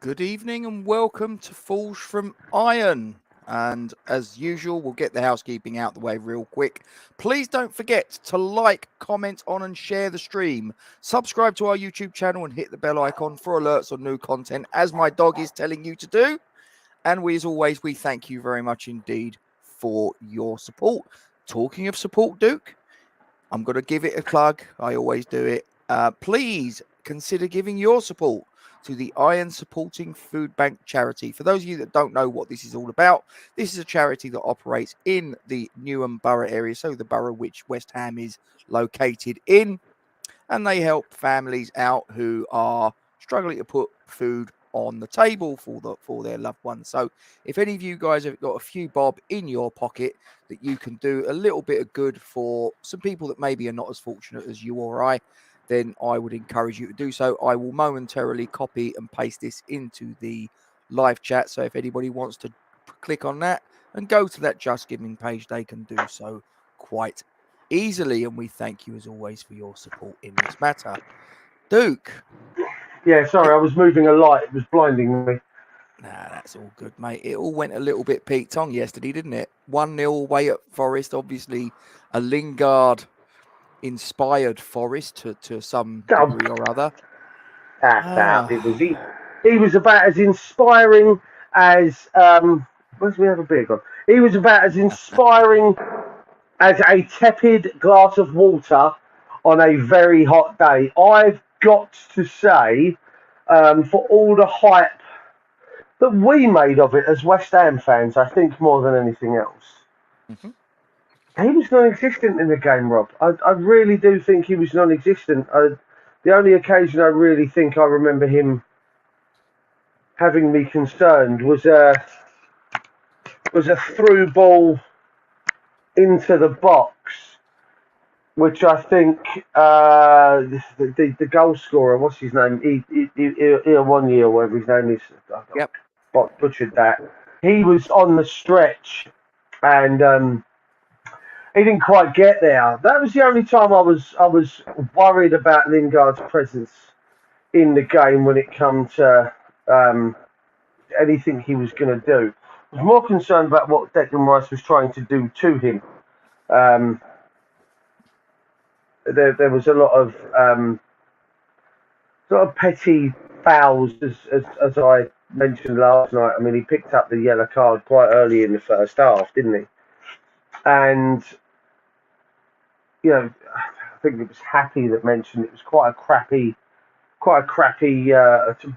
Good evening and welcome to Falls from Iron. And as usual, we'll get the housekeeping out the way real quick. Please don't forget to like, comment on and share the stream. Subscribe to our YouTube channel and hit the bell icon for alerts on new content, as my dog is telling you to do. And we, as always, we thank you very much indeed for your support. Talking of support, Duke, I'm going to give it a plug. I always do it. Please consider giving your support to the Iron Supporting Food Bank charity. For those of you that don't know what this is all about, this is a charity that operates in the Newham borough area, so the borough which West Ham is located in, and they help families out who are struggling to put food on the table for their loved ones. So if any of you guys have got a few bob in your pocket that you can do a little bit of good for some people that maybe are not as fortunate as you or I, then I would encourage you to do so. I will momentarily copy and paste this into the live chat. So if anybody wants to click on that and go to that Just Giving page, they can do so quite easily. And we thank you as always for your support in this matter. Duke. Yeah, sorry, I was moving a light. It was blinding me. Nah, that's all good, mate. It all went a little bit Pete Tong yesterday, didn't it? 1-0 away at Forest, obviously a Lingard inspired Forest to some degree or other. He was about as inspiring as where's we have a beer gone? He was about as inspiring as a tepid glass of water on a very hot day. I've got to say, for all the hype that we made of it as West Ham fans, I think more than anything else. Mm-hmm. He was non-existent in the game, Rob. I really do think he was non-existent. The only occasion I really think I remember him having me concerned was a through ball into the box, which I think the goal scorer, what's his name? Iawonyi or whatever his name is. Yep. Butchered that. He was on the stretch and he didn't quite get there. That was the only time I was worried about Lingard's presence in the game when it came to anything he was going to do. I was more concerned about what Declan Rice was trying to do to him. There was a lot of petty fouls, as I mentioned last night. I mean, he picked up the yellow card quite early in the first half, didn't he? And, you know, I think it was Happy that mentioned it was quite a crappy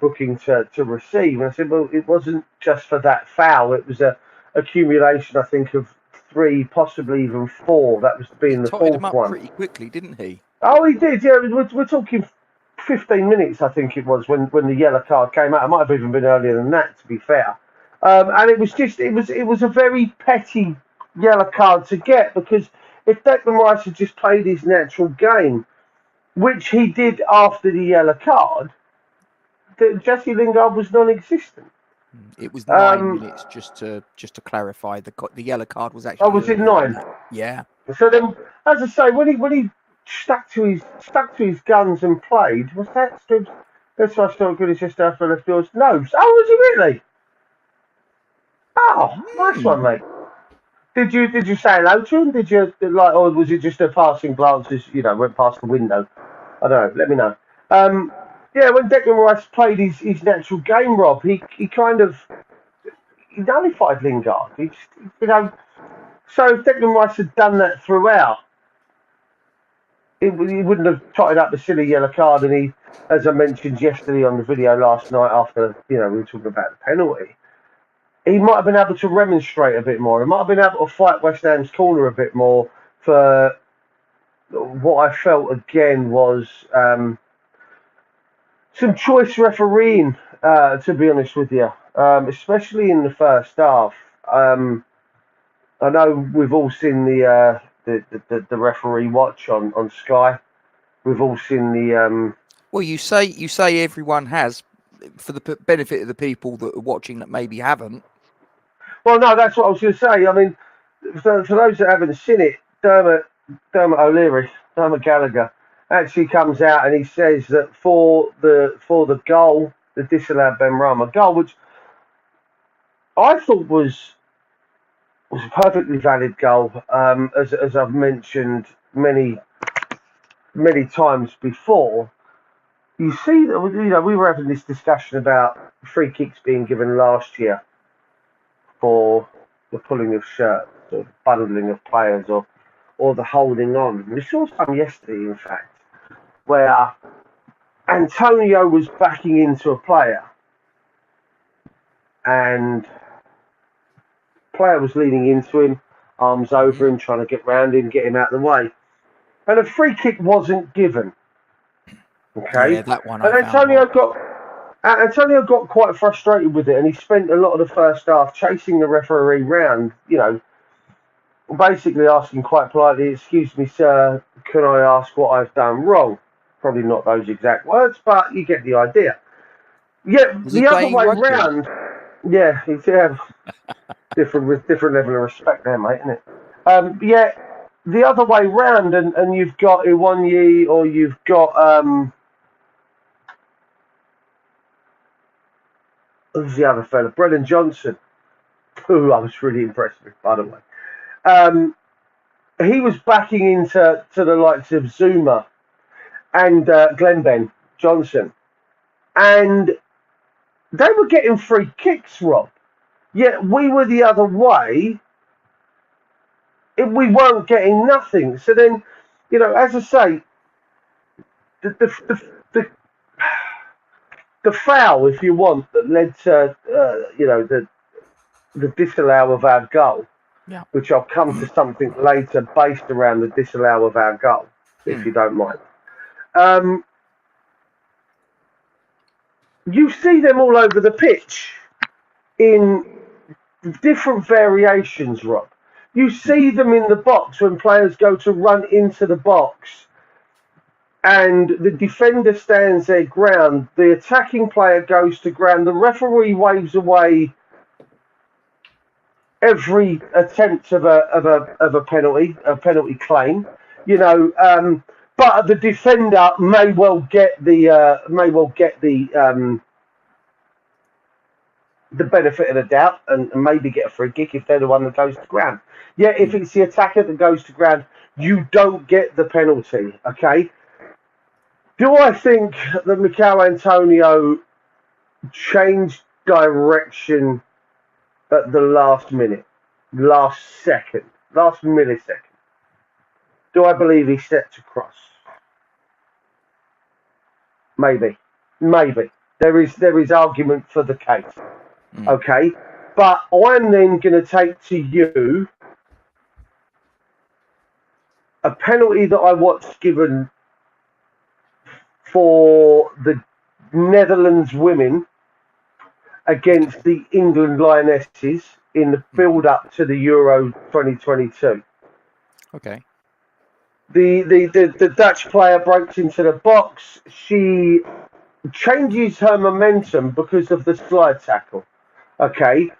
booking to receive. And I said, well, it wasn't just for that foul. It was a accumulation, I think, of 3, possibly even 4. That was being the fourth him up one. Pretty quickly, didn't he? Oh, he did. Yeah, we're talking 15 minutes, I think it was, when the yellow card came out. It might have even been earlier than that, to be fair. And it was a very petty yellow card to get, because if Declan Rice had just played his natural game, which he did after the yellow card, Jesse Lingard was non-existent. It was 9 minutes, just to clarify. The yellow card was actually. Oh, was it 9? Yeah. So then, as I say, when he stuck to his guns and played, was that stood? That's why I not good as just after left field. No. Oh, was he really? Oh, nice one, mate. Did you say hello to him? Did you or was it just a passing glance as went past the window? I don't know. Let me know. Yeah, when Declan Rice played his natural game, Rob, he nullified Lingard. So if Declan Rice had done that throughout, he wouldn't have trotted up the silly yellow card. And he, as I mentioned yesterday on the video last night, after we were talking about the penalty, he might have been able to remonstrate a bit more. He might have been able to fight West Ham's corner a bit more for what I felt again was some choice refereeing, to be honest with you, especially in the first half. I know we've all seen the referee watch on Sky. We've all seen the. Well, you say everyone has, for the benefit of the people that are watching that maybe haven't. Well, no, that's what I was going to say. I mean, for those that haven't seen it, Dermot Gallagher actually comes out and he says that for the goal the disallowed Benrahma goal, which I thought was a perfectly valid goal. As I've mentioned many times before, you see that we were having this discussion about free kicks being given last year for the pulling of shirts or bundling of players or the holding on. We saw some yesterday, in fact, where Antonio was backing into a player and player was leaning into him, arms over him, trying to get round him, get him out of the way. And a free kick wasn't given. Okay? Yeah, that one and Antonio got quite frustrated with it, and he spent a lot of the first half chasing the referee round, basically asking quite politely, "Excuse me, sir, can I ask what I've done wrong?" Probably not those exact words, but you get the idea. Yeah, the other way round. Yeah, different level of respect there, mate, isn't it? Yeah, the other way round, and you've got Iwanyi or you've got who's the other fella, Brennan Johnson, who I was really impressed with, by the way. He was backing into the likes of Zuma and Glenben Johnson, and they were getting free kicks, Rob. Yet we were the other way. We weren't getting nothing. So then, as I say, the foul, if you want, that led to the disallow of our goal, which I'll come to something later based around the disallow of our goal, if you don't mind. You see them all over the pitch in different variations, Rob. You see them in the box when players go to run into the box and the defender stands their ground, the attacking player goes to ground, the referee waves away every attempt of a penalty claim, but the defender may well get the benefit of the doubt and maybe get a free kick if they're the one that goes to ground. Yeah, if it's the attacker that goes to ground, you don't get the penalty, okay? Do I think that Mikel Antonio changed direction at the last minute, last millisecond? Do I believe he stepped across? Maybe. There is argument for the case. Okay, but I'm then going to take to you a penalty that I watched given for the Netherlands women against the England Lionesses in the build-up to the Euro 2022. Okay. The Dutch player breaks into the box. She changes her momentum because of the slide tackle. Okay,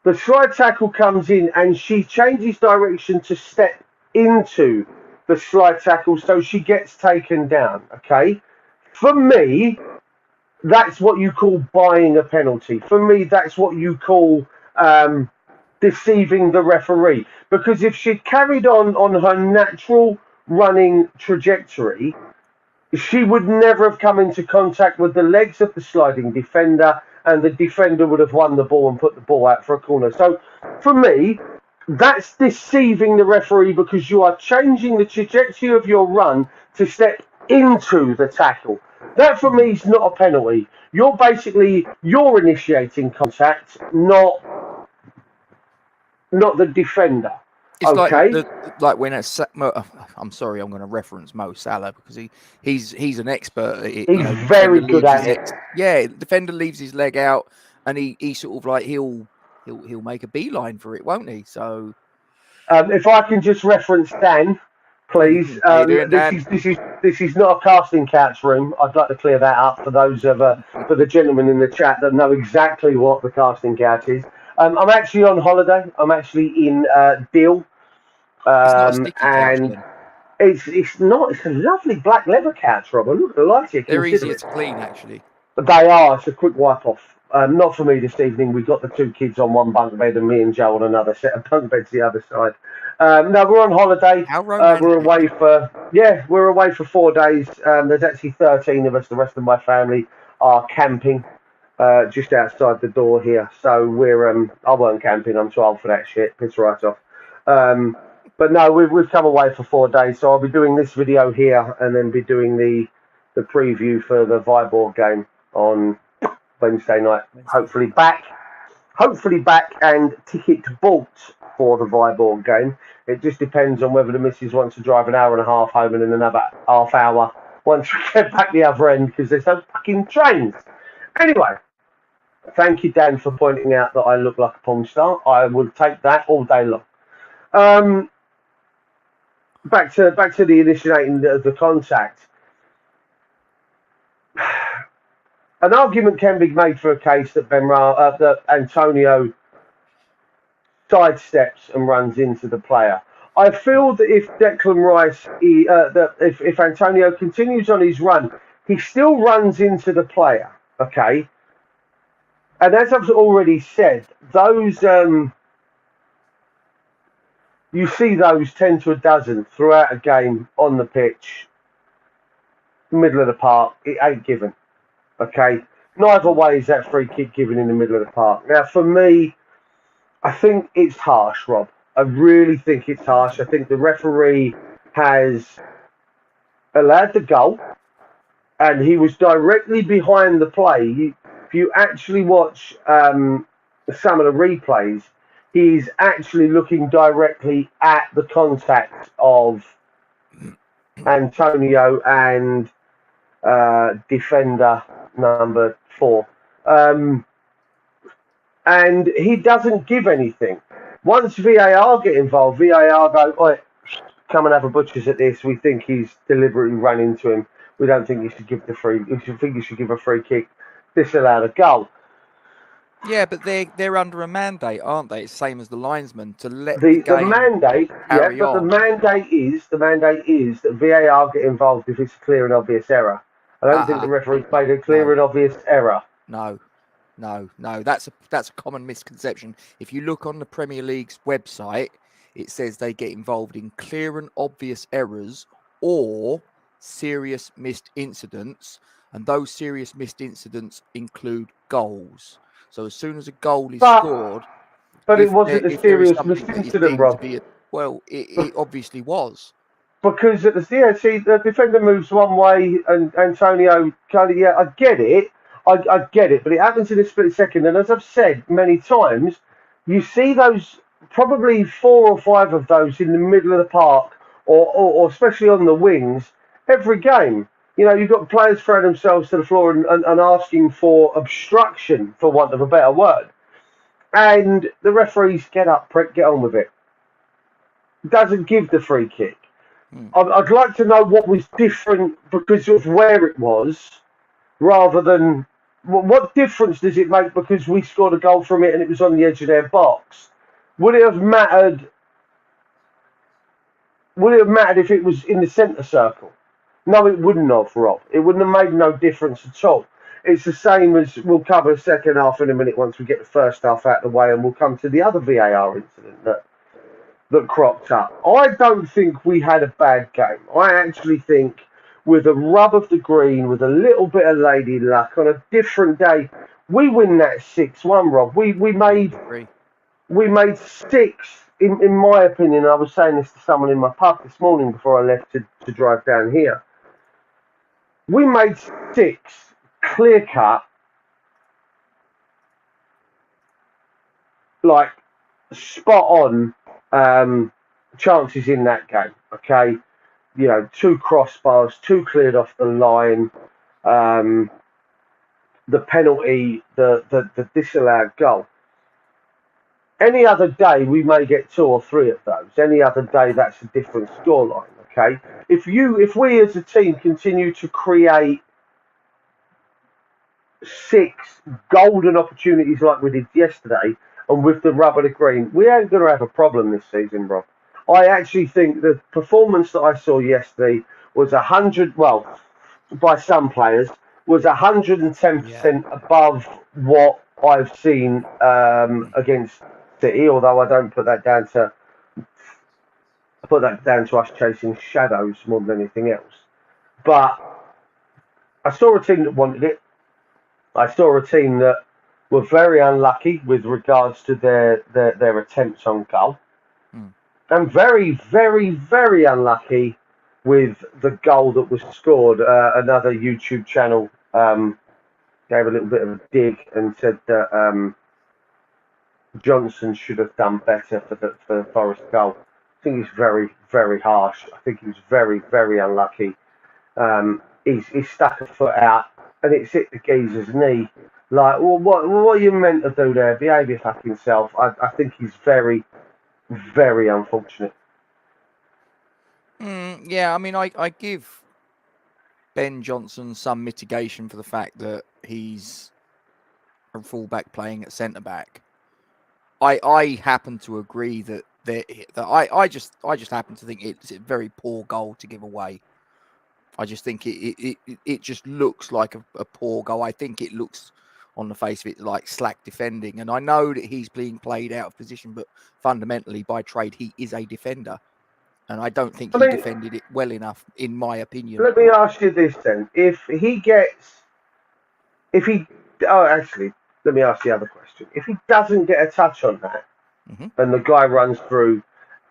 the slide tackle comes in and she changes direction to step into the slide tackle, so she gets taken down. Okay, for me, that's what you call buying a penalty. For me, that's what you call deceiving the referee. Because if she'd carried on her natural running trajectory, she would never have come into contact with the legs of the sliding defender, and the defender would have won the ball and put the ball out for a corner. So, for me, that's deceiving the referee because you are changing the trajectory of your run to step into the tackle. That, for me, is not a penalty. You're initiating contact, not the defender. It's okay? like when I'm sorry, I'm going to reference Mo Salah because he's an expert. He's very good at it. Yeah, the defender leaves his leg out, and he sort of like he'll make a beeline for it, won't he? So, if I can just reference Dan, please. This is not a casting couch room. I'd like to clear that up for those for the gentlemen in the chat that know exactly what the casting couch is. I'm actually on holiday. I'm actually in Deal. And it's not. It's a lovely black leather couch, Rob. I'm not going to lie to you. They're easier to clean, actually. They are. It's a quick wipe off. Not for me this evening. We've got the two kids on one bunk bed and me and Joe on another set of bunk beds the other side. No, we're on holiday. How romantic. We're away for 4 days. There's actually 13 of us. The rest of my family are camping just outside the door here. So I weren't camping. I'm too old for that shit. Piss right off. But no, we've come away for 4 days. So I'll be doing this video here and then be doing the preview for the Viborg game on Wednesday night. Hopefully back and ticket bought for the Viborg game. It just depends on whether the missus wants to drive an hour and a half home and then another half hour once we get back the other end because there's no fucking trains. Anyway, thank you, Dan, for pointing out that I look like a porn star. I will take that all day long. Back to the initiating of the contact. An argument can be made for a case that that Antonio sidesteps and runs into the player. I feel that if Declan Rice, if Antonio continues on his run, he still runs into the player. Okay, and as I've already said, those you see those 10 to a dozen throughout a game on the pitch, middle of the park. It ain't given. Okay, neither way is that free kick given in the middle of the park. Now, for me, I think it's harsh, Rob. I really think it's harsh. I think the referee has allowed the goal, and he was directly behind the play. If you actually watch some of the replays, he's actually looking directly at the contact of Antonio and defender number 4. And he doesn't give anything. Once VAR get involved, VAR go, "Oi, come and have a butcher's at this. We think he's deliberately run into him. We don't think you should give the free. We think you should give a free kick. Disallow a goal." Yeah, but they're under a mandate, aren't they? It's same as the linesman to let the mandate. Yeah, but on. the mandate is that VAR get involved if it's a clear and obvious error. I don't think the referee's made a clear and obvious error. No. That's a common misconception. If you look on the Premier League's website, it says they get involved in clear and obvious errors or serious missed incidents, and those serious missed incidents include goals. So as soon as a goal is scored, but it wasn't a serious missed incident, Rob. It obviously was. Because at the defender moves one way and Antonio I get it. I get it, but it happens in a split second. And as I've said many times, you see those, probably 4 or 5 of those in the middle of the park or especially on the wings every game. You know, you've got players throwing themselves to the floor and asking for obstruction, for want of a better word. And the referees, get up, prick, get on with it. Doesn't give the free kick. I'd like to know what was different because of where it was, rather than what difference does it make because we scored a goal from it and it was on the edge of their box? Would it have mattered? Would it have mattered if it was in the centre circle? No, it wouldn't have, Rob. It wouldn't have made no difference at all. It's the same as, we'll cover the second half in a minute once we get the first half out of the way, and we'll come to the other VAR incident that cropped up. I don't think we had a bad game. I actually think, with a rub of the green, with a little bit of lady luck, on a different day, we win that 6-1, Rob. We made 6, in my opinion. I was saying this to someone in my pub this morning before I left to drive down here. We made 6 clear-cut, like, spot-on chances in that game, okay? You know, 2 crossbars, 2 cleared off the line, the penalty, the disallowed goal. Any other day, we may get 2 or 3 of those. Any other day, that's a different scoreline, okay? If we as a team continue to create 6 golden opportunities like we did yesterday, and with the rub of the green, we ain't going to have a problem this season, Rob. I actually think the performance that I saw yesterday was 100, well, by some players, was 110% above what I've seen against City, although I don't put that down to us chasing shadows more than anything else. But I saw a team that wanted it. I saw a team that were very unlucky with regards to their attempts on goal. And very, very, very unlucky with the goal that was scored. Another YouTube channel gave a little bit of a dig and said that Johnson should have done better for the Forest goal. I think he's very, very harsh. I think he was very, very unlucky. He stuck a foot out and it's hit the geezer's knee. Like, well, what are you meant to do there? Behave your fucking self. I think he's very, very unfortunate. Yeah, I mean, I give Ben Johnson some mitigation for the fact that he's a fullback playing at centre back. I happen to agree that I just happen to think it's a very poor goal to give away. I just think it just looks like a poor goal. I think it looks on the face of it like slack defending. And I know that he's being played out of position, but fundamentally by trade, he is a defender. And I don't think he defended it well enough, in my opinion. Let me ask you this then. Let me ask the other question. If he doesn't get a touch on that, and the guy runs through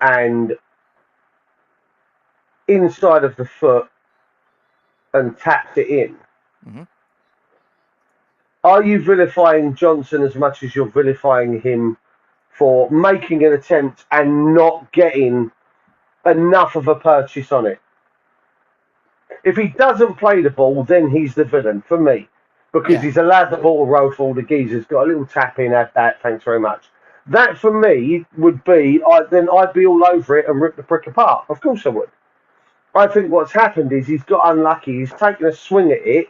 and inside of the foot and taps it in, are you vilifying Johnson as much as you're vilifying him for making an attempt and not getting enough of a purchase on it? If he doesn't play the ball, then he's the villain for me, because he's allowed the ball to roll for the geezers, got a little tap in, had that, thanks very much. That for me would be, then I'd be all over it and rip the prick apart. Of course I would. I think what's happened is he's got unlucky. He's taken a swing at it.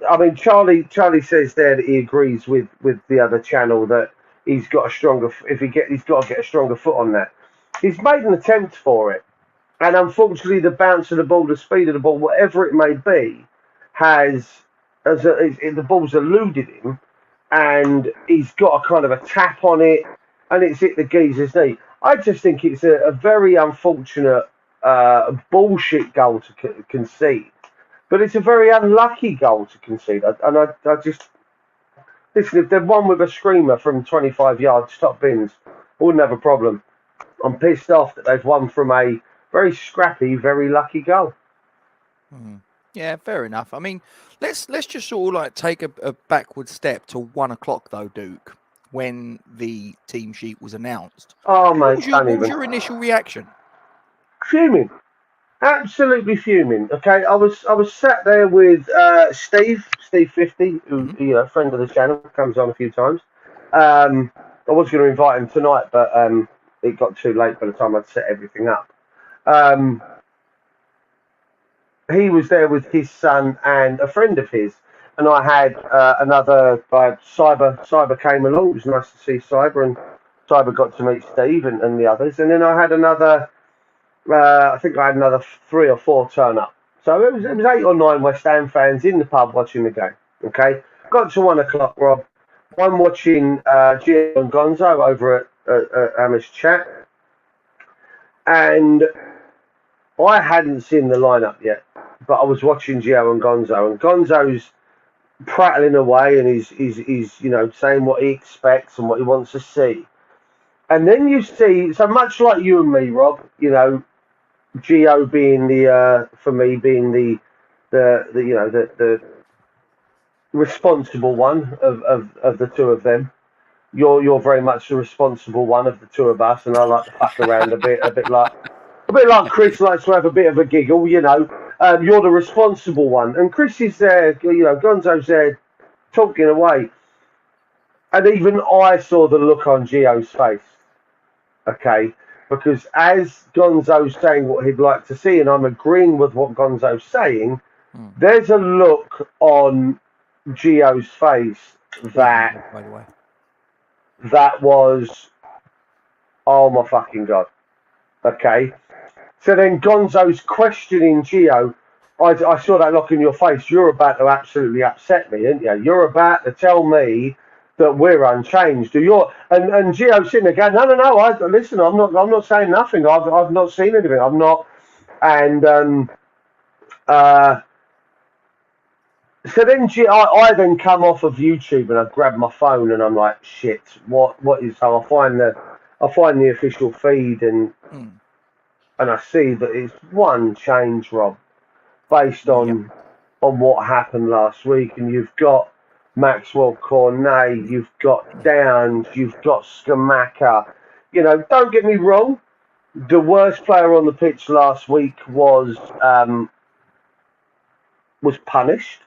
I mean, Charlie says there that he agrees with the other channel that he's got a stronger. He's got to get a stronger foot on that. He's made an attempt for it, and unfortunately, the bounce of the ball, the speed of the ball, whatever it may be, the ball's eluded him, and he's got a kind of a tap on it, and it's hit the geezer's knee. I just think it's a very unfortunate bullshit goal to concede, but it's a very unlucky goal to concede. And I just listen. If they're one with a screamer from 25 yards, top bins, I wouldn't have a problem. I'm pissed off that they've won from a very scrappy, very lucky goal. Yeah, fair enough. I mean, let's just sort of like take a backward step to 1 o'clock though, Duke, when the team sheet was announced. Oh mate, what was your initial reaction? Fuming, absolutely fuming. Okay, I was sat there with Steve 50, who a friend of the channel, comes on a few times. I was going to invite him tonight, but it got too late by the time I'd set everything up. He was there with his son and a friend of his, and I had another Cyber came along. It was nice to see Cyber, and Cyber got to meet Steve and the others, and then I had another. I think I had another 3 or 4 turn up. So it was 8 or 9 West Ham fans in the pub watching the game. Okay, got to 1 o'clock, Rob. I'm watching Gio and Gonzo over at Amish Chat, and I hadn't seen the lineup yet, but I was watching Gio and Gonzo's prattling away, and he's saying what he expects and what he wants to see. And then you see, so much like you and me, Rob, Gio being for me being the responsible one of the two of them. You're very much the responsible one of the two of us, and I like to fuck around a bit like Chris likes to have a bit of a giggle. You're the responsible one, and Chris is there. Gonzo's there talking away, and even I saw the look on Gio's face. Okay, because as Gonzo's saying what he'd like to see, and I'm agreeing with what Gonzo's saying, there's a look on Gio's face that, by the way, that was, oh my fucking God. Okay, so then Gonzo's questioning Gio, I saw that look in your face. You're about to absolutely upset me, aren't you? You're about to tell me that we're unchanged. Do you? And Gio's sitting there going, no. Listen, I'm not saying nothing. I've not seen anything. I'm not. And uh, so then I then come off of YouTube and I grab my phone and I'm like, shit, what is? So I find the official feed and I see that it's one change, Rob, based Yep. on what happened last week, and you've got Maxwell Cornet, you've got Downs, you've got Skamaka. You know, don't get me wrong, the worst player on the pitch last week was punished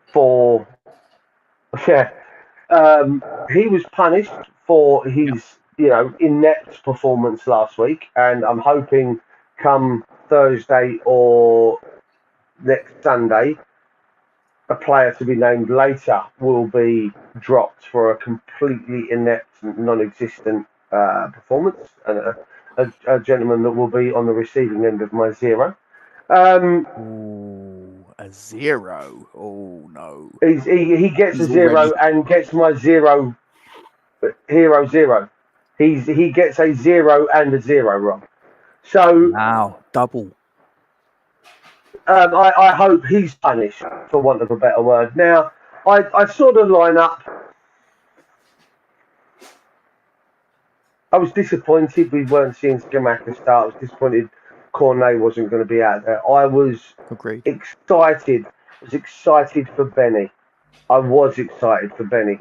for yeah. He was punished for Yep. his inept performance last week, and I'm hoping come Thursday or next Sunday a player to be named later will be dropped for a completely inept, non-existent performance, and a gentleman that will be on the receiving end of my zero. Ooh, a 0. Oh no. He gets a He's zero already. and gets my zero hero zero. He gets a 0 and a 0 wrong. So Wow. Double. I hope he's punished, for want of a better word. Now, I saw the lineup. I was disappointed we weren't seeing Skamaka start. I was disappointed Cornet wasn't going to be out there. I was Agreed. excited. I was excited for Benny. I was excited for Benny.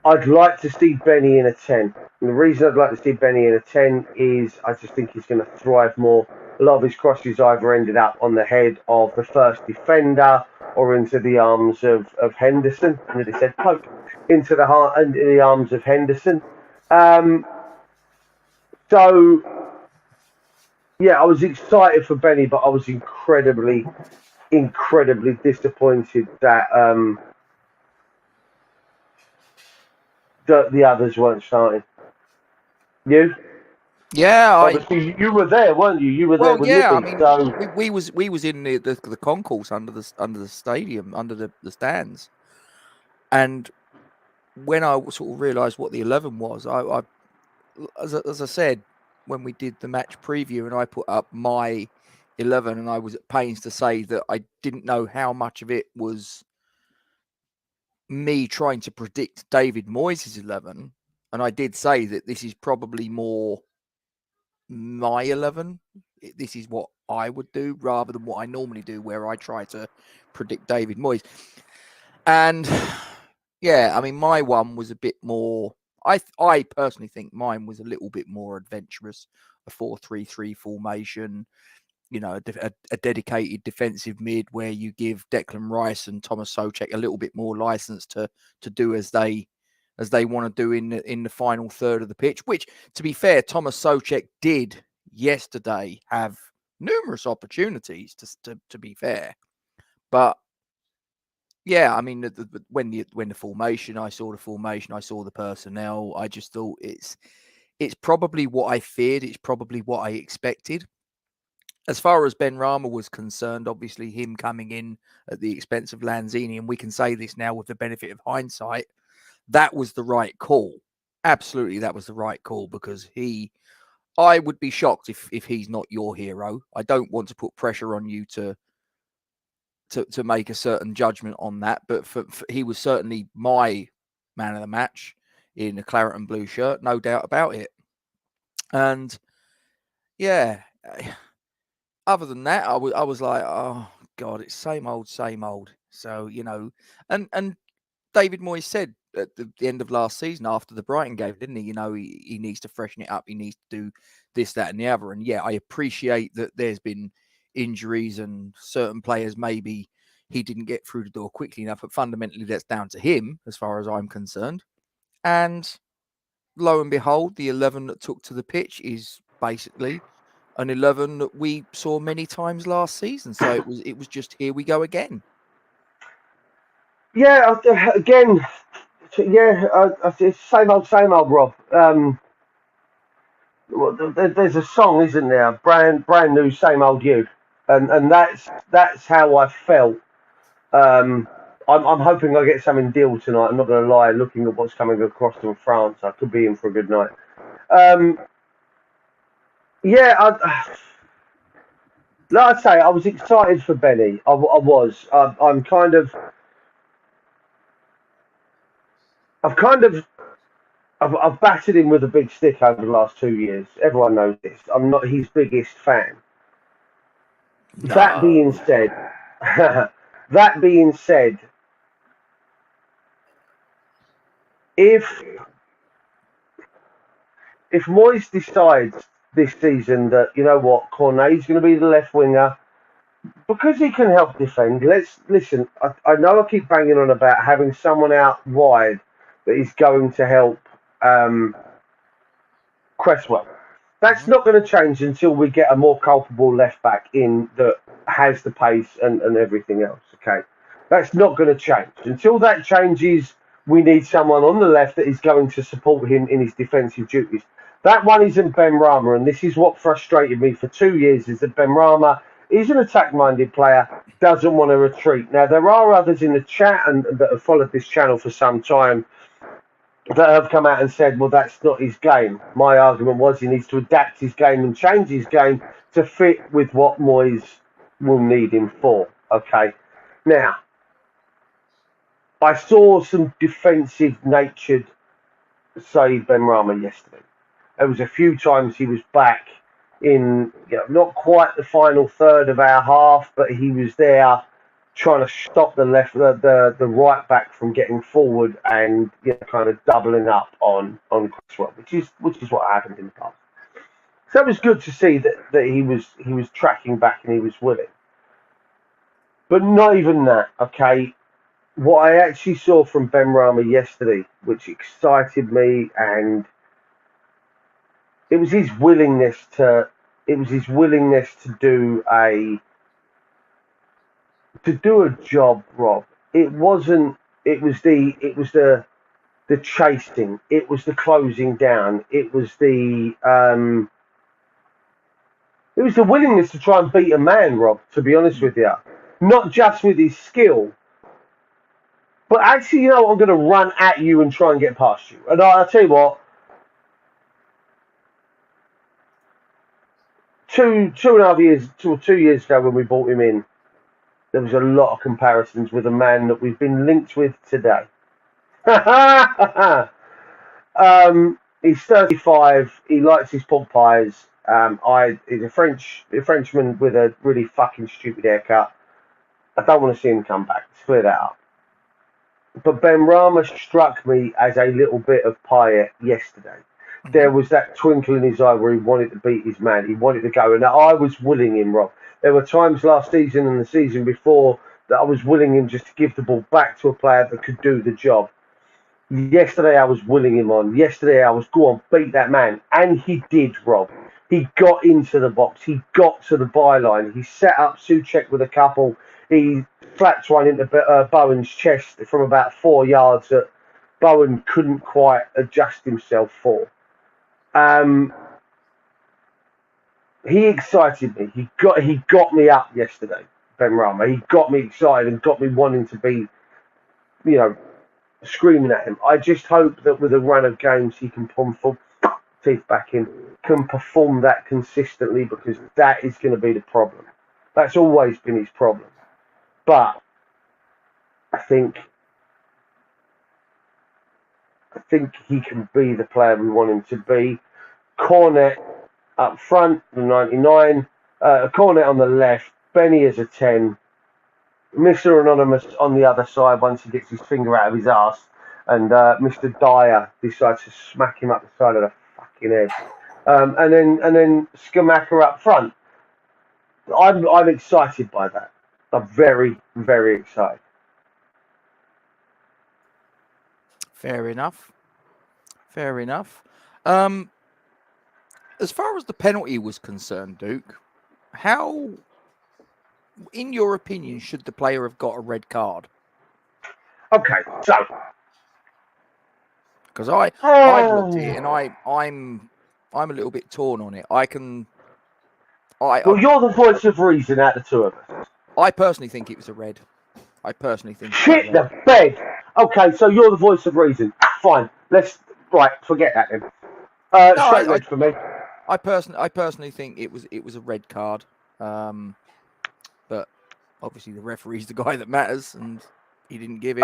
I'd like to see Benny in a 10. And the reason I'd like to see Benny in a 10 is I just think he's going to thrive more. A lot of his crosses either ended up on the head of the first defender or into the arms of Henderson. And they said poke into the arms of Henderson. So, yeah, I was excited for Benny, but I was incredibly disappointed that the others weren't starting. You? Yeah, Obviously, you were there, weren't you? You were there well, with yeah. I Libby. mean, So, we was in the concourse under the stadium, under the stands, and when I sort of realised what the 11 was, I as I said when we did the match preview, and I put up my 11, and I was at pains to say that I didn't know how much of it was me trying to predict David Moyes' 11, and I did say that this is probably more my 11. This is what I would do rather than what I normally do, where I try to predict David Moyes. And yeah, I mean, my one was a bit more. I personally think mine was a little bit more adventurous. A 4-3-3 formation, a dedicated defensive mid where you give Declan Rice and Thomas Souček a little bit more license to do as they want to do in the final third of the pitch. Which, to be fair, Thomas Souček did yesterday have numerous opportunities to be fair, but yeah, I mean, when the formation, I saw the formation, I saw the personnel. I just thought it's probably what I feared. It's probably what I expected. As far as Ben Rama was concerned, obviously him coming in at the expense of Lanzini, and we can say this now with the benefit of hindsight, that was the right call. Absolutely, that was the right call, because I would be shocked if he's not your hero. I don't want to put pressure on you to make a certain judgment on that, but for he was certainly my man of the match in a claret and blue shirt, no doubt about it. And yeah, other than that, I was like, oh God, it's same old, same old. So and David Moyes said at the end of last season after the Brighton game, didn't he? He needs to freshen it up. He needs to do this, that, and the other. And yeah, I appreciate that there's been injuries and certain players maybe he didn't get through the door quickly enough, but fundamentally that's down to him as far as I'm concerned. And lo and behold, the 11 that took to the pitch is basically an 11 that we saw many times last season. So it was just, here we go again. yeah, again, it's same old, Rob. There's a song, isn't there? Brand new, same old you. and that's how I felt. I'm hoping I get something deal tonight. I'm not going to lie. Looking at what's coming across from France, I could be in for a good night. Yeah, like I say, I was excited for Benny. I was. I'm kind of. I've battered him with a big stick over the last 2 years. Everyone knows this. I'm not his biggest fan. That being No. said, that being said, if if Moyes decides this season that, you know what, Cornet's going to be the left winger because he can help defend. Let's listen. I know I keep banging on about having someone out wide that is going to help Cresswell. That's not going to change until we get a more culpable left back in that has the pace and everything else. Okay, that's not going to change. Until that changes, we need someone on the left that is going to support him in his defensive duties. That one isn't Ben Rama, and this is what frustrated me for 2 years: is that Ben Rama is an attack-minded player, doesn't want to retreat. Now there are others in the chat and that have followed this channel for some time that have come out and said, well, that's not his game. My argument was he needs to adapt his game and change his game to fit with what Moyes will need him for. Okay. Now, I saw some defensive natured Saeed Benrahma yesterday. There was a few times he was back in, not quite the final third of our half, but he was there trying to stop the right back from getting forward and kind of doubling up on Cresswell, which is what happened in the past. So it was good to see that he was tracking back and he was willing. But not even that, okay. What I actually saw from Benrahma yesterday, which excited me, and it was his willingness to do a job, Rob. It wasn't. It was the chasing. It was the closing down. It was the willingness to try and beat a man, Rob. To be honest with you, not just with his skill, but actually, I'm going to run at you and try and get past you. And I'll tell you what. 2 years ago when we brought him in, there was a lot of comparisons with a man that we've been linked with today. He's 35. He likes his pork pies. He's a Frenchman with a really fucking stupid haircut. I don't want to see him come back. Let's clear that up. But Benrahma struck me as a little bit of Payet yesterday. There was that twinkle in his eye where he wanted to beat his man. He wanted to go. And I was willing him, Rob. There were times last season and the season before that I was willing him just to give the ball back to a player that could do the job. Yesterday I was willing him on. Yesterday I was, go on, beat that man. And he did, Rob. He got into the box. He got to the byline. He set up Souček with a couple. He flapped one into Bowen's chest from about 4 yards that Bowen couldn't quite adjust himself for. He excited me. He got me up yesterday, Benrahma. He got me excited and got me wanting to be, screaming at him. I just hope that with a run of games he can teeth back in, can perform that consistently, because that is going to be the problem. That's always been his problem. But I think he can be the player we want him to be. Cornet up front, the 99. Cornet on the left. Benny as a 10. Mr. Anonymous on the other side once he gets his finger out of his arse. And Mr. Dyer decides to smack him up the side of the fucking head. And then Skamaka up front. I'm excited by that. I'm very, very excited. Fair enough. As far as the penalty was concerned, Duke, how, in your opinion, should the player have got a red card? Okay, so because I've looked at it and I'm a little bit torn on it. I can Well, you're the voice of reason out of the two of us. I personally think it was a red. I personally think. Shit the bed. Okay, so you're the voice of reason. Fine. Forget that then. Straight red for me. I personally think it was a red card. But obviously the referee's the guy that matters, and he didn't give it.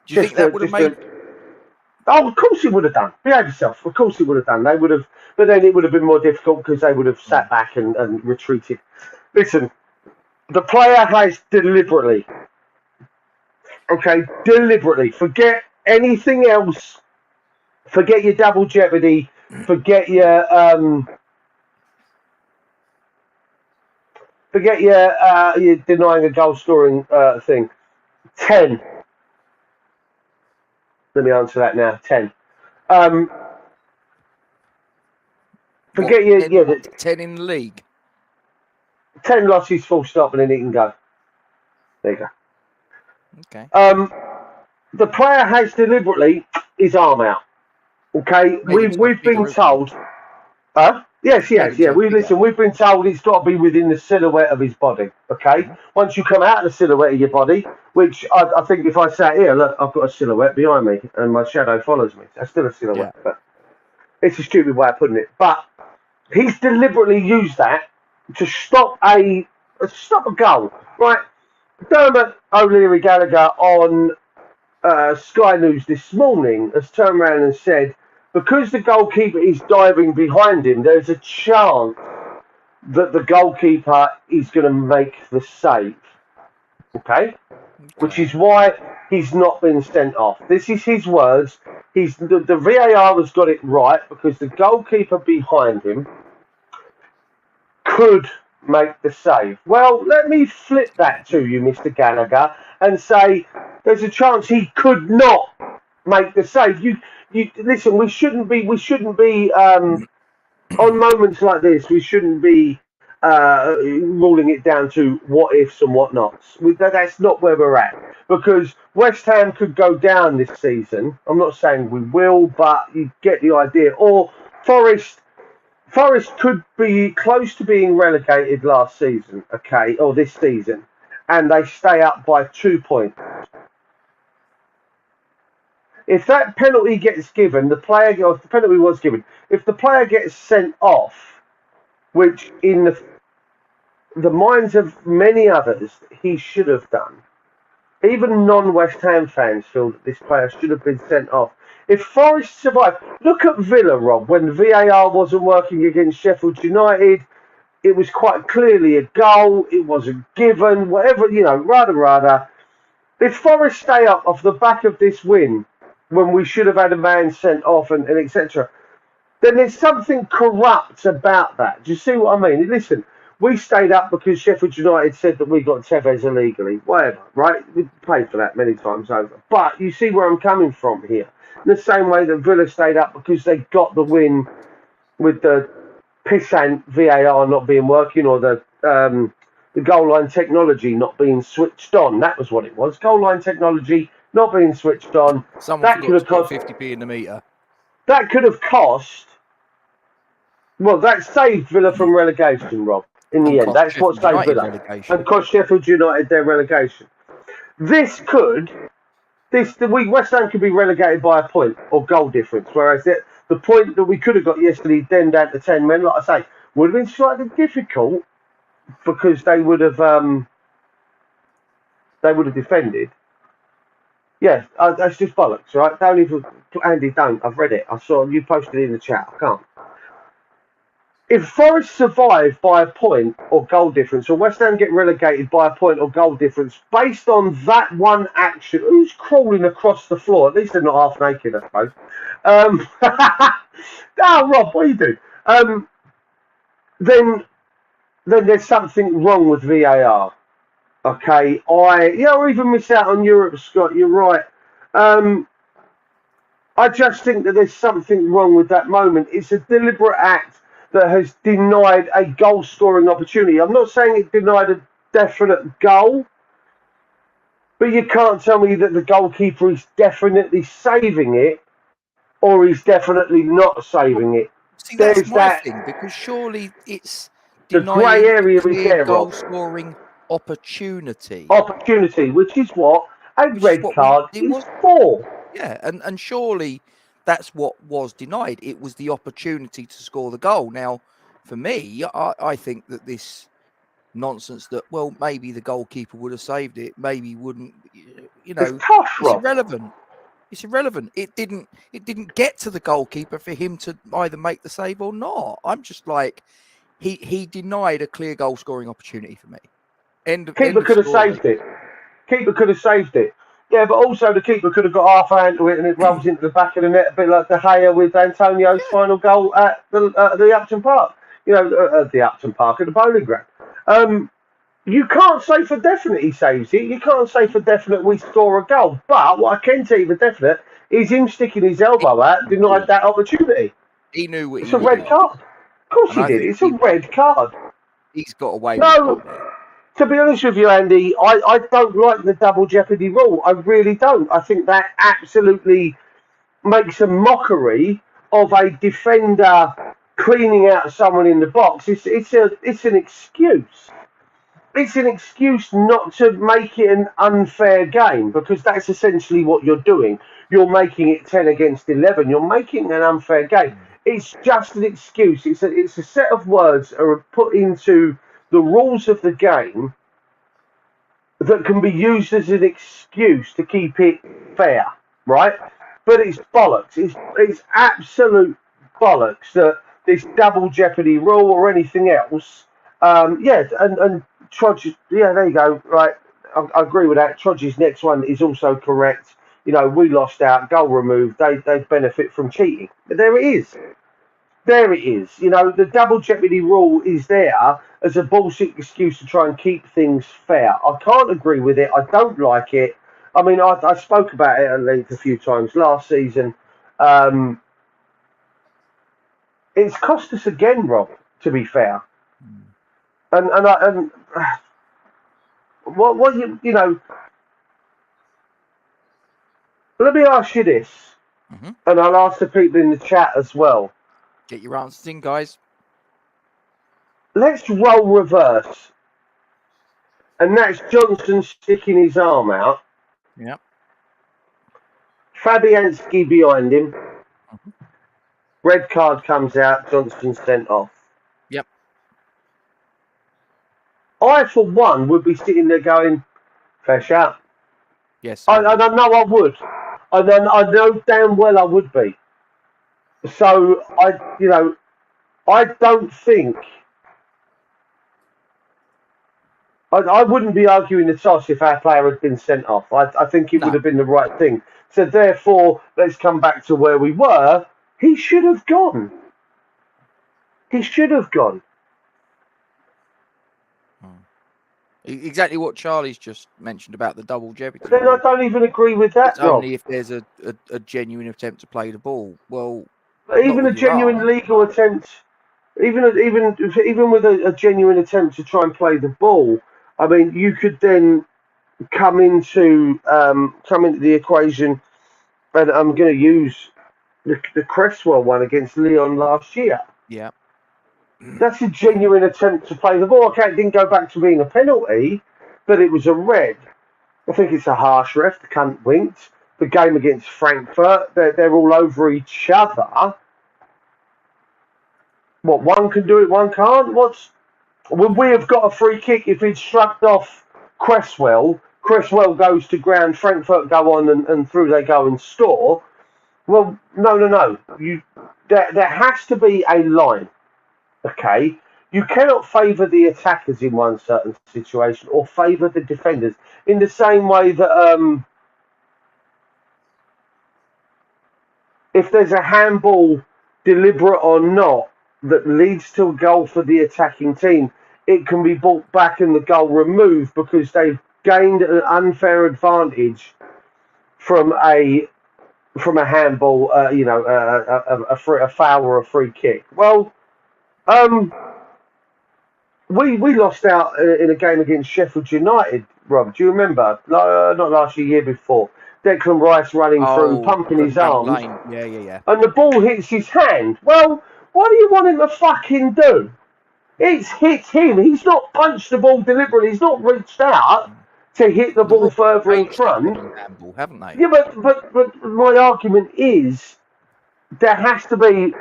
Do you think that would have made? Oh, of course it would have done. Behave yourself. Of course it would have done. They would have, but then it would have been more difficult because they would have sat back and retreated. Listen, the player has deliberately, forget anything else. Forget your double jeopardy. Forget your you're denying a goal scoring thing. 10. Let me answer that now. 10. Forget 10 in the league. 10 losses, full stop, and then he can go. There you go. Okay. The player has deliberately his arm out. Okay, we've been told. Yes, yeah. We've been told it's got to be within the silhouette of his body. Okay, once you come out of the silhouette of your body, which I think if I sat here, look, I've got a silhouette behind me, and my shadow follows me. That's still a silhouette, but it's a stupid way of putting it. But he's deliberately used that to stop a goal. Right, Dermot O'Leary Gallagher on Sky News this morning has turned around and said, because the goalkeeper is diving behind him, there's a chance that the goalkeeper is going to make the save. Okay? Which is why he's not been sent off. This is his words. The VAR has got it right because the goalkeeper behind him could make the save. Well, let me flip that to you, Mr. Gallagher, and say there's a chance he could not make the save. You listen. We shouldn't be on moments like this. We shouldn't be ruling it down to what ifs and what nots. That's not where we're at, because West Ham could go down this season. I'm not saying we will, but you get the idea. Or Forest could be close to being relegated last season, okay, or this season, and they stay up by 2 points. If that penalty gets given, if the player gets sent off, which in the minds of many others he should have done, even non-West Ham fans feel that this player should have been sent off. If Forest survived, look at Villa, Rob, when VAR wasn't working against Sheffield United, it was quite clearly a goal, it wasn't given, whatever, rada. If Forest stay up off the back of this win, when we should have had a man sent off and etc., then there's something corrupt about that. Do you see what I mean? Listen, we stayed up because Sheffield United said that we got Tevez illegally. Whatever, right? We paid for that many times over. But you see where I'm coming from here. In the same way that Villa stayed up because they got the win with the pissant VAR not being working, or the goal line technology not being switched on. That was what it was. Goal line technology not being switched on. That could have cost 50p in the meter. That could have cost. Well, that saved Villa from relegation, Rob. In the end, that's what saved Villa and cost Sheffield United their relegation. West Ham could be relegated by a point or goal difference, whereas the point that we could have got yesterday, then down to 10 men, like I say, would have been slightly difficult because they would have defended. Yeah, that's just bollocks, right? Don't even, Andy, don't. I've read it. I saw you posted it in the chat. I can't. If Forest survive by a point or goal difference, or West Ham get relegated by a point or goal difference, based on that one action, who's crawling across the floor? At least they're not half naked, I suppose. Oh, Rob, what are you doing? Then there's something wrong with VAR. Okay, or even miss out on Europe, Scott. You're right. I just think that there's something wrong with that moment. It's a deliberate act that has denied a goal-scoring opportunity. I'm not saying it denied a definite goal, but you can't tell me that the goalkeeper is definitely saving it, or he's definitely not saving it. See, that's my thing, because surely it's denying grey a area is clear there, Rob. goal scoring opportunity. Opportunity, which is what a Which is red what card it is was. for. Yeah, and surely that's what was denied. It was the opportunity to score the goal. Now, for me, I think that this nonsense that, well, maybe the goalkeeper would have saved it, maybe wouldn't, It's tough, it's Rob. irrelevant. It's irrelevant. It didn't get to the goalkeeper for him to either make the save or not. I'm just like, he denied a clear goal scoring opportunity for me. End Keeper of could have story. saved it. Keeper could have saved it. Yeah, but also the keeper could have got half a hand to it and it rolls into the back of the net, a bit like De Gea with Antonio's Yeah. final goal at the Upton Park. At the Upton Park, at the bowling ground. You can't say for definite he saves it. You can't say for definite we score a goal. But what I can tell you for definite is him sticking his elbow out denied that opportunity. He knew what It's he a was red doing. card. Of course And he I did. think It's a red card. he's got away with No, one there. to be honest with you, Andy, I don't like the double jeopardy rule. I really don't. I think that absolutely makes a mockery of a defender cleaning out someone in the box. It's an excuse. It's an excuse not to make it an unfair game, because that's essentially what you're doing. You're making it 10 against 11. You're making an unfair game. It's just an excuse. It's a set of words that are put into the rules of the game that can be used as an excuse to keep it fair, right? But it's bollocks. It's absolute bollocks that this double jeopardy rule or anything else. And Trudge, yeah, there you go. Right, I agree with that. Trudge's next one is also correct. We lost out, goal removed. They benefit from cheating. But there it is. There it is. The double jeopardy rule is there as a bullshit excuse to try and keep things fair. I can't agree with it. I don't like it. I mean, I spoke about it at length a few times last season. It's cost us again, Rob, to be fair. And what let me ask you this, and I'll ask the people in the chat as well. Get your answers in, guys. Let's roll reverse. And that's Johnson sticking his arm out. Yep. Fabianski behind him. Red card comes out. Johnson sent off. Yep. I, for one, would be sitting there going, fair shout. Yes. I know I would. I know damn well I would be. So, I don't think... I wouldn't be arguing the toss if our player had been sent off. I think it would have been the right thing. So therefore, let's come back to where we were. He should have gone. He should have gone. Exactly what Charlie's just mentioned about the double jeopardy. Then I don't even agree with that, It's only if there's a genuine attempt to play the ball. Well, even a genuine legal attempt, even with a genuine attempt to try and play the ball, I mean, you could then come into the equation, and I'm going to use the Cresswell one against Leon last year. Yeah. That's a genuine attempt to play the ball. Okay, it didn't go back to being a penalty, but it was a red. I think it's a harsh ref. The cunt winked. The game against Frankfurt, they're all over each other. What, one can do it, one can't? Would we have got a free kick if he'd shrugged off Cresswell? Cresswell goes to ground, Frankfurt go on and through they go and score. Well, no. There has to be a line. Okay? You cannot favour the attackers in one certain situation or favour the defenders in the same way that if there's a handball, deliberate or not, that leads to a goal for the attacking team, it can be brought back and the goal removed because they've gained an unfair advantage from a handball, a foul or a free kick. Well, we lost out in a game against Sheffield United, Rob. Do you remember? Not last year, year before. Declan Rice running through, pumping his arms. Yeah. And the ball hits his hand. Well, what do you want him to fucking do? It's hit him. He's not punched the ball deliberately. He's not reached out to hit the Well, the ball rules further in changed front. in handball, haven't they? Yeah, but my argument is there has to be.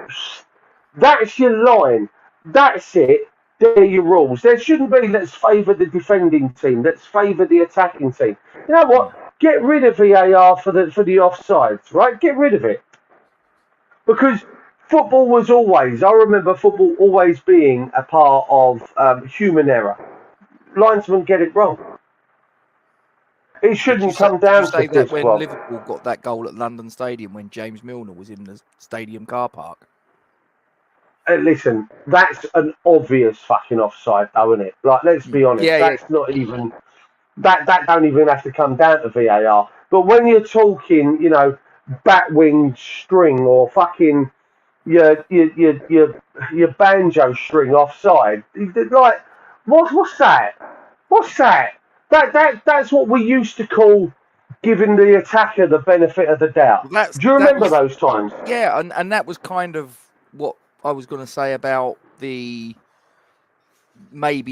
That's your line. That's it. They're your rules. There shouldn't be let's favour the defending team. Let's favour the attacking team. You know what? Get rid of VAR for the offsides, right? Get rid of it. Because football was always, I remember football always being a part of human error. Linesmen get it wrong. It shouldn't come Did you down to say that this, when Rob. Liverpool got that goal at London Stadium when James Milner was in the stadium car park? Listen, that's an obvious fucking offside, though, isn't it? Like, let's be honest, Yeah, that's not even that don't even have to come down to VAR. But when you're talking, batwing string or fucking your banjo string offside, like what's that? What's that? That's what we used to call giving the attacker the benefit of the doubt. Well, Do you remember those times? Yeah, and that was kind of what I was going to say about maybe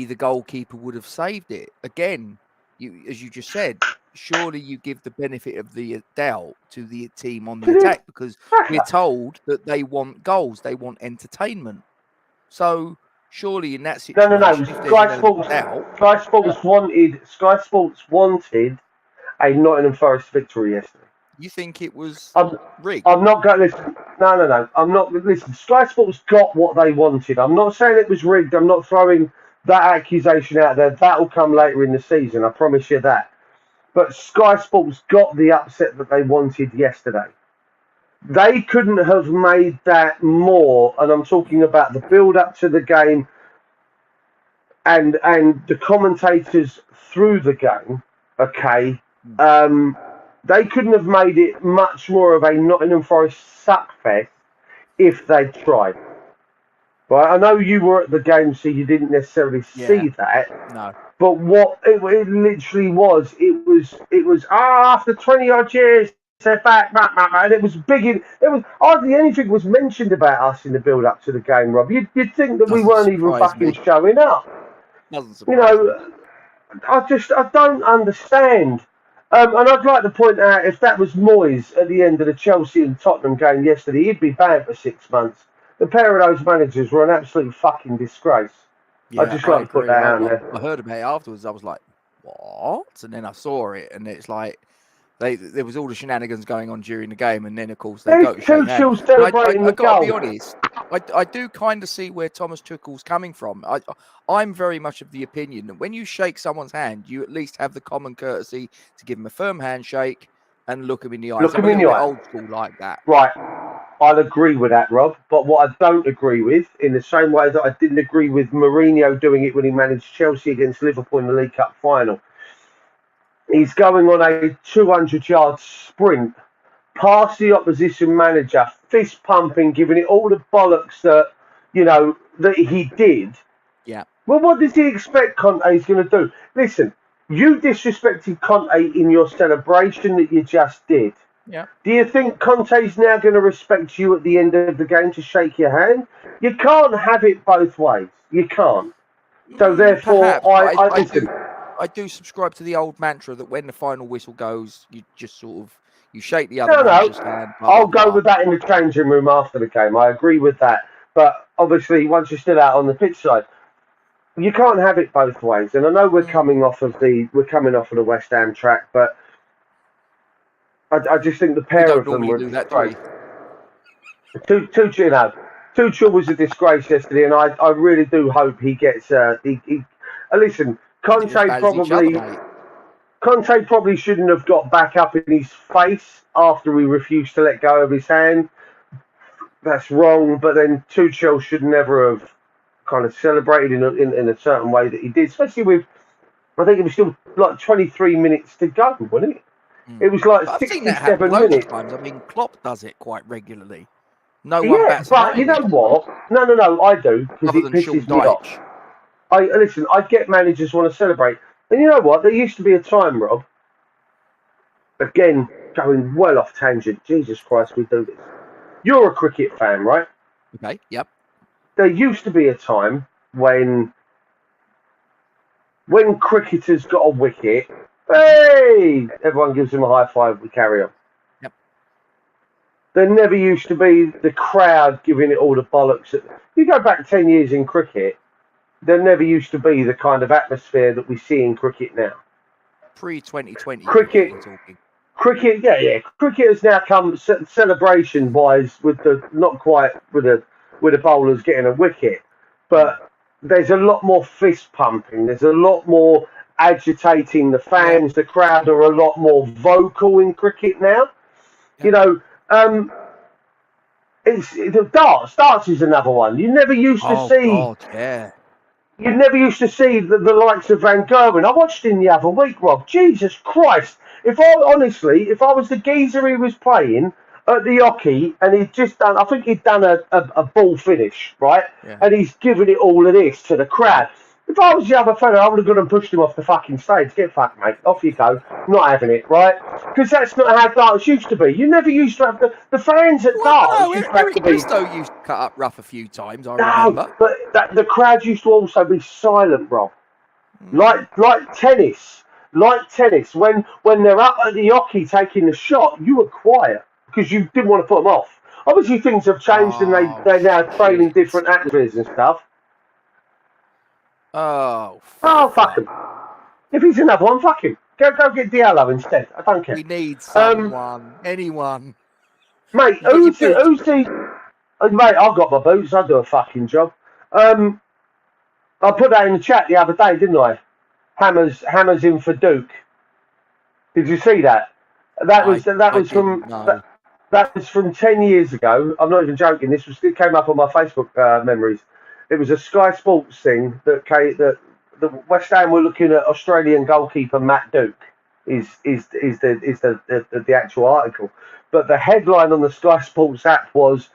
the goalkeeper would have saved it. Again, as you just said, surely you give the benefit of the doubt to the team on the To the attack because we're attacker. told that they want goals, they want entertainment. So surely in that No. situation, if there's an element of doubt, Sky Sports wanted a Nottingham Forest victory yesterday. you think it was I'm, rigged? I'm not going to listen. No. I'm not. Listen, Sky Sports got what they wanted. I'm not saying it was rigged. I'm not throwing that accusation out there. That'll come later in the season. I promise you that. But Sky Sports got the upset that they wanted yesterday. They couldn't have made that more, and I'm talking about the build up to the game and the commentators through the game. Okay, they couldn't have made it much more of a Nottingham Forest suckfest if they'd tried. Right, I know you were at the game, so you didn't necessarily see that. No. But what it literally was, it was after 20 odd years, they're back, and it was big. It was hardly anything was mentioned about us in the build up to the game, Rob. You'd think that we Doesn't weren't even surprise fucking me. showing up. Doesn't surprise me. I don't understand. And I'd like to point out if that was Moyes at the end of the Chelsea and Tottenham game yesterday, he'd be banned for 6 months. The pair of those managers were an absolute fucking disgrace. Yeah, I'd just like to put that out there. I heard about it afterwards. I was like, what? And then I saw it, and it's like there was all the shenanigans going on during the game, and then of course they go to shake hands. Celebrating the got to be goal. honest. I do kind of see where Thomas Tuchel's coming from. I'm very much of the opinion that when you shake someone's hand, you at least have the common courtesy to give them a firm handshake and look them in the eyes. Look I'm them a in little the bit eye. old school like that. Right. I'll agree with that, Rob. But what I don't agree with, in the same way that I didn't agree with Mourinho doing it when he managed Chelsea against Liverpool in the League Cup final, he's going on a 200-yard sprint past the opposition manager, fist pumping, giving it all the bollocks that that he did. Yeah. Well, what does he expect Conte's going to do? Listen, you disrespected Conte in your celebration that you just did. Yeah. Do you think Conte's now going to respect you at the end of the game to shake your hand? You can't have it both ways. You can't. So therefore, perhaps, I do subscribe to the old mantra that when the final whistle goes, you just sort of shake the other manager's hand. I'll go with that in the changing room after the game. I agree with that. But obviously, once you're still out on the pitch side, you can't have it both ways. And I know we're coming off of the West Ham track, but I just think the pair of them were great. Tuchel was a disgrace yesterday, and I really do hope he gets. Listen, Conte probably shouldn't have got back up in his face after he refused to let go of his hand. That's wrong, but then Tuchel should never have kind of celebrated in a certain way that he did, especially with, I think it was still like 23 minutes to go, wasn't it? It was like 67 minutes. Times. I mean, Klopp does it quite regularly. No one bats an eye. But you know what? No, I do, because it pisses me off. Listen, I get managers want to celebrate. And you know what? There used to be a time, Rob, again, going well off tangent. Jesus Christ, we do this. You're a cricket fan, right? Okay, yep. There used to be a time when cricketers got a wicket, hey, everyone gives them a high five, we carry on. Yep. There never used to be the crowd giving it all the bollocks. You go back 10 years in cricket, there never used to be the kind of atmosphere that we see in cricket now. Pre-2020 Cricket, talking. Cricket has now come celebration-wise with the not quite with the bowlers getting a wicket, but there's a lot more fist pumping. There's a lot more agitating the fans. The crowd are a lot more vocal in cricket now. You know, it's the darts. Darts is another one. You never used to see. God, yeah. You never used to see the likes of Van Gerwen. I watched him the other week, Rob. Jesus Christ! If I was the geezer he was playing at the hockey, and he'd just done, I think he'd done a ball finish, right? Yeah. And he's given it all of this to the crowd. If I was the other fella, I would have gone and pushed him off the fucking stage. Get fucked, mate. Off you go. Not having it, right? Because that's not how darts used to be. You never used to have the fans at darts. No, Eric Bristow used to cut up rough a few times, I remember. But the crowd used to also be silent, bro. Like tennis. Like tennis. When they're up at the hockey taking the shot, you were quiet because you didn't want to put them off. Obviously, things have changed and they're now training different atmospheres and stuff. Fuck him. If he's another one, fuck him. Go get Diallo instead. I don't care. We need someone. Anyone. Mate, who's the... Mate, I've got my boots. I do a fucking job. I put that in the chat the other day, didn't I? Hammers in for Duke. Did you see that? That was from 10 years ago. I'm not even joking. It came up on my Facebook memories. It was a Sky Sports thing that West Ham were looking at Australian goalkeeper Matt Duke. Is the actual article, but the headline on the Sky Sports app was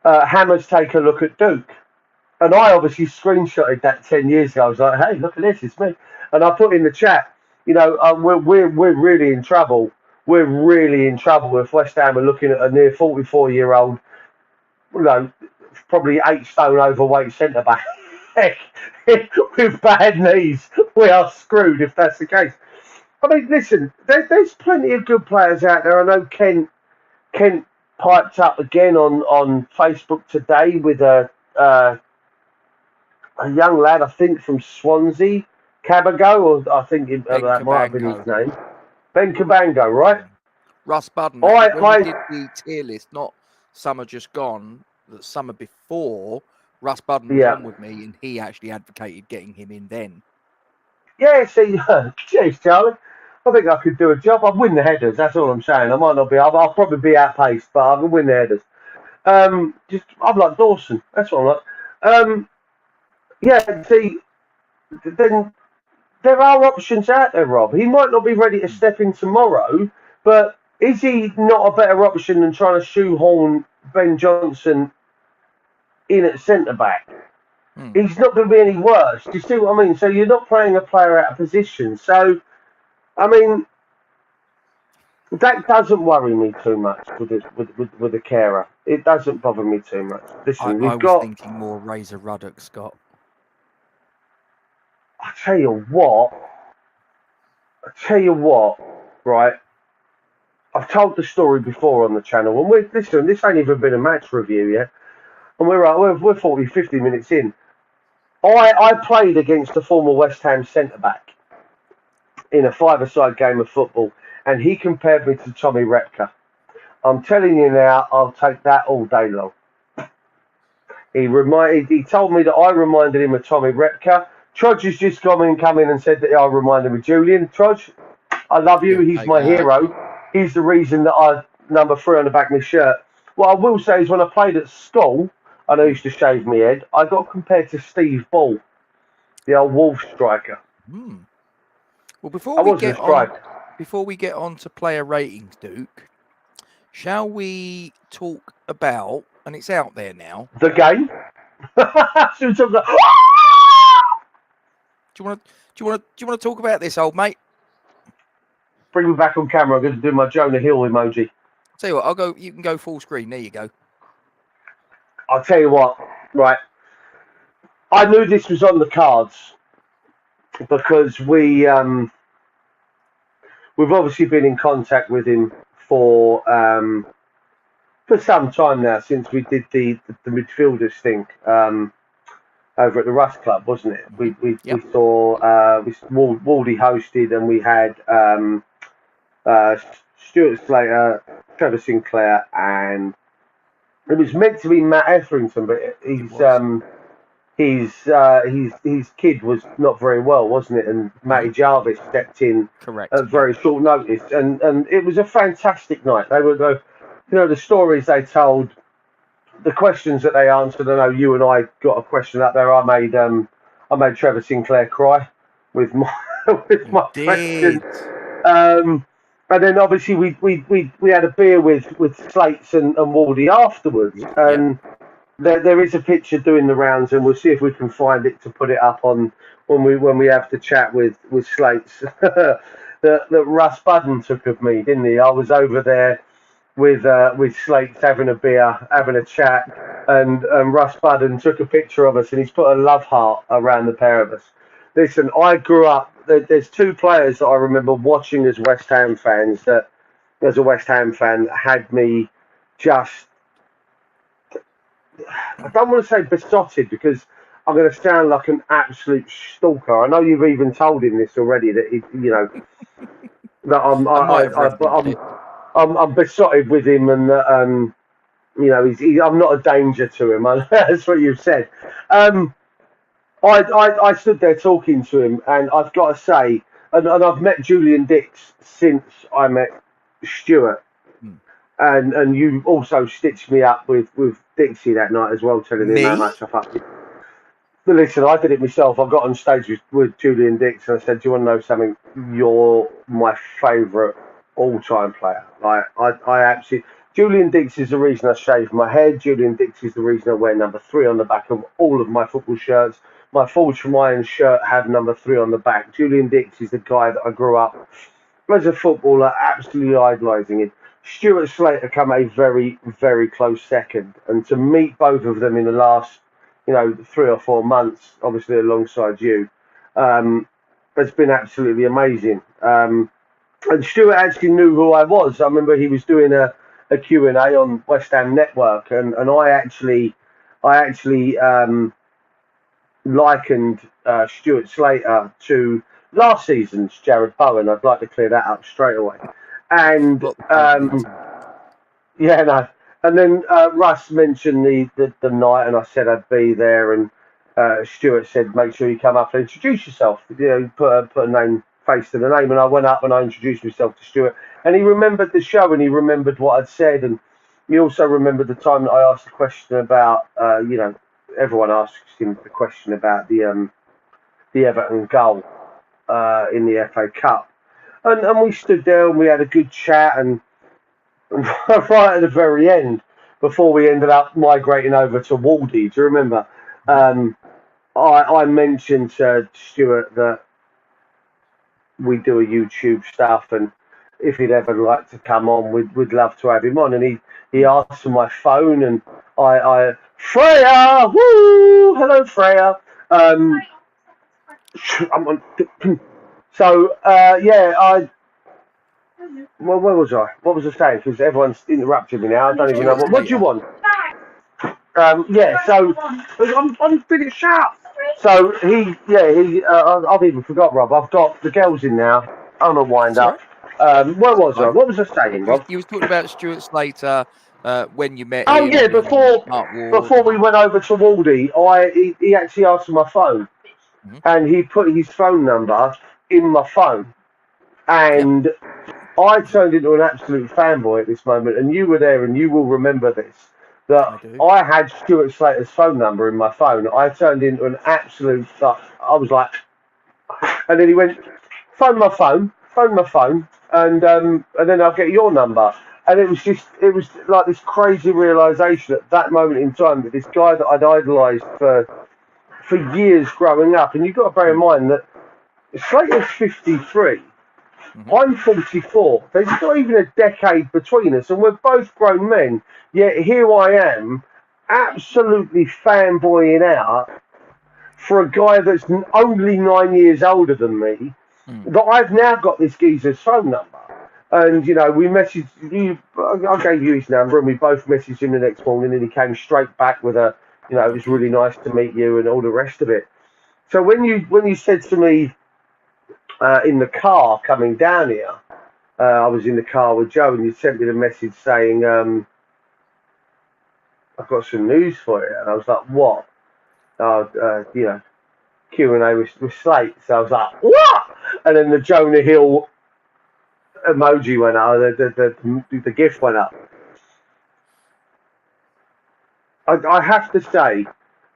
Hammers take a look at Duke, and I obviously screenshotted that 10 years ago. I was like, hey, look at this, it's me, and I put in the chat, we're really in trouble. We're really in trouble if West Ham are looking at a near 44-year-old, probably 8 stone overweight centre back with bad knees. We are screwed if that's the case. I mean, listen, there's plenty of good players out there. I know Kent piped up again on Facebook today with a young lad, I think, from Swansea, Cabago, or I think that might have been his name. Ben Cabango, right? Russ Budden. When we did the tier list, not summer just gone, the summer before, Russ Budden was on with me, and he actually advocated getting him in then. Yeah, see, cheers, Charlie. I think I could do a job. I'd win the headers. That's all I'm saying. I might not be. I'll probably be outpaced, but I can win the headers. I'm like Dawson. That's what I'm like. See, then there are options out there, Rob. He might not be ready to step in tomorrow, but is he not a better option than trying to shoehorn Ben Johnson in at centre back? He's not going to be any worse. Do you see what I mean? So you're not playing a player out of position. So, I mean, that doesn't worry me too much with the carer. It doesn't bother me too much. Listen, I was thinking more Razor Ruddock, Scott. I tell you what, right? I've told the story before on the channel, and this ain't even been a match review yet, and we're 40, 50 minutes in. I played against a former West Ham centre-back in a five-a-side game of football, and he compared me to Tommy Repka. I'm telling you now, I'll take that all day long. He told me that I reminded him of Tommy Repka. Trudge has just come in and said that I reminded him of Julian. Trudge, I love you. He's my hero. He's the reason that I number 3 on the back of my shirt. What I will say is when I played at school, and I used to shave my head, I got compared to Steve Ball, the old Wolves striker. Well, before we get on to player ratings, Duke, shall we talk about, and it's out there now, the game? Do you want to talk about this, old mate? Bring me back on camera. I'm going to do my Jonah Hill emoji. I'll tell you what, you can go full screen. There you go. I'll tell you what, right. I knew this was on the cards because we've obviously been in contact with him for some time now, since we did the midfielders thing over at the Rust Club, wasn't it? We saw Waldy hosted, and we had Stuart Slater, Trevor Sinclair, and it was meant to be Matt Etherington, but his kid was not very well, wasn't it? And Matty Jarvis stepped in at very short notice, and it was a fantastic night. They were the stories they told, the questions that they answered. I know you and I got a question up there. I made Trevor Sinclair cry with my question. And then obviously we had a beer with Slates and Waldy afterwards, and there is a picture doing the rounds, and we'll see if we can find it to put it up on when we have the chat with Slates that Russ Budden took of me, didn't he? I was over there with Slates having a beer, having a chat, and Russ Budden took a picture of us, and he's put a love heart around the pair of us. Listen, I grew up. There's two players that I remember watching as West Ham fans that, as a West Ham fan, had me just, I don't want to say besotted, because I'm going to sound like an absolute stalker. I know you've even told him this already, that that I'm besotted with him, and that I'm not a danger to him. That's what you've said. I stood there talking to him, and I've got to say, and I've met Julian Dix since I met Stuart, and you also stitched me up with Dixie that night as well, telling him how much I fucked him. But listen, I did it myself. I got on stage with Julian Dix, and I said, "Do you want to know something? You're my favourite all-time player." Like I absolutely. Julian Dix is the reason I shave my head. Julian Dix is the reason I wear number 3 on the back of all of my football shirts. My Forged from Iron shirt have number 3 on the back. Julian Dix is the guy that I grew up as a footballer absolutely idolising him. Stuart Slater come a very, very close second. And to meet both of them in the last, 3 or 4 months, obviously alongside you, has been absolutely amazing. And Stuart actually knew who I was. I remember he was doing a Q&A on West Ham Network, and I actually likened Stuart Slater to last season's Jared Bowen. I'd like to clear that up straight away. And and then Russ mentioned the night, and I said I'd be there, and Stuart said, "Make sure you come up and introduce yourself. Put a name, face to the name." And I went up and I introduced myself to Stuart, and he remembered the show, and he remembered what I'd said, and he also remembered the time that I asked a question about, everyone asks him the question about the Everton goal in the FA Cup, and we stood there and we had a good chat, and right at the very end, before we ended up migrating over to Waldy, do you remember? I mentioned to Stuart that we do a YouTube stuff, and if he'd ever like to come on, we'd love to have him on. And he asked for my phone, and I Freya, woo, hello Freya. I'm on. So well, where was I? What was I saying? Because everyone's interrupted me now. I don't even know what do you want. So I'm pretty sharp. So I've even forgot, Rob. I've got the girls in now. I'm a wind up. Where was I? What was I saying, Rob? You was talking about Stuart Slater when you met him. Oh yeah, before we went over to Waldy, he actually asked for my phone, and he put his phone number in my phone, and I turned into an absolute fanboy at this moment, and you were there, and you will remember this. That I had Stuart Slater's phone number in my phone. I turned into an absolute. I was like, and then he went, phone my phone, and then I'll get your number. And it was like this crazy realization at that moment in time that this guy that I'd idolized for years growing up, and you've got to bear in mind that Slater's 53. I'm 44. There's not even a decade between us, and we're both grown men. Yet here I am, absolutely fanboying out for a guy that's only 9 years older than me, that I've now got this geezer's phone number. And, you know, we messaged you, I gave you his number, and we both messaged him the next morning, and he came straight back with a, you know, it was really nice to meet you and all the rest of it. So when you said to me in the car coming down here, I was in the car with Joe, and you sent me the message saying, I've got some news for you. And I was like, what? You know, Q&A with Slate. So I was like, what? And then the Jonah Hill emoji went up, the GIF went up. I have to say,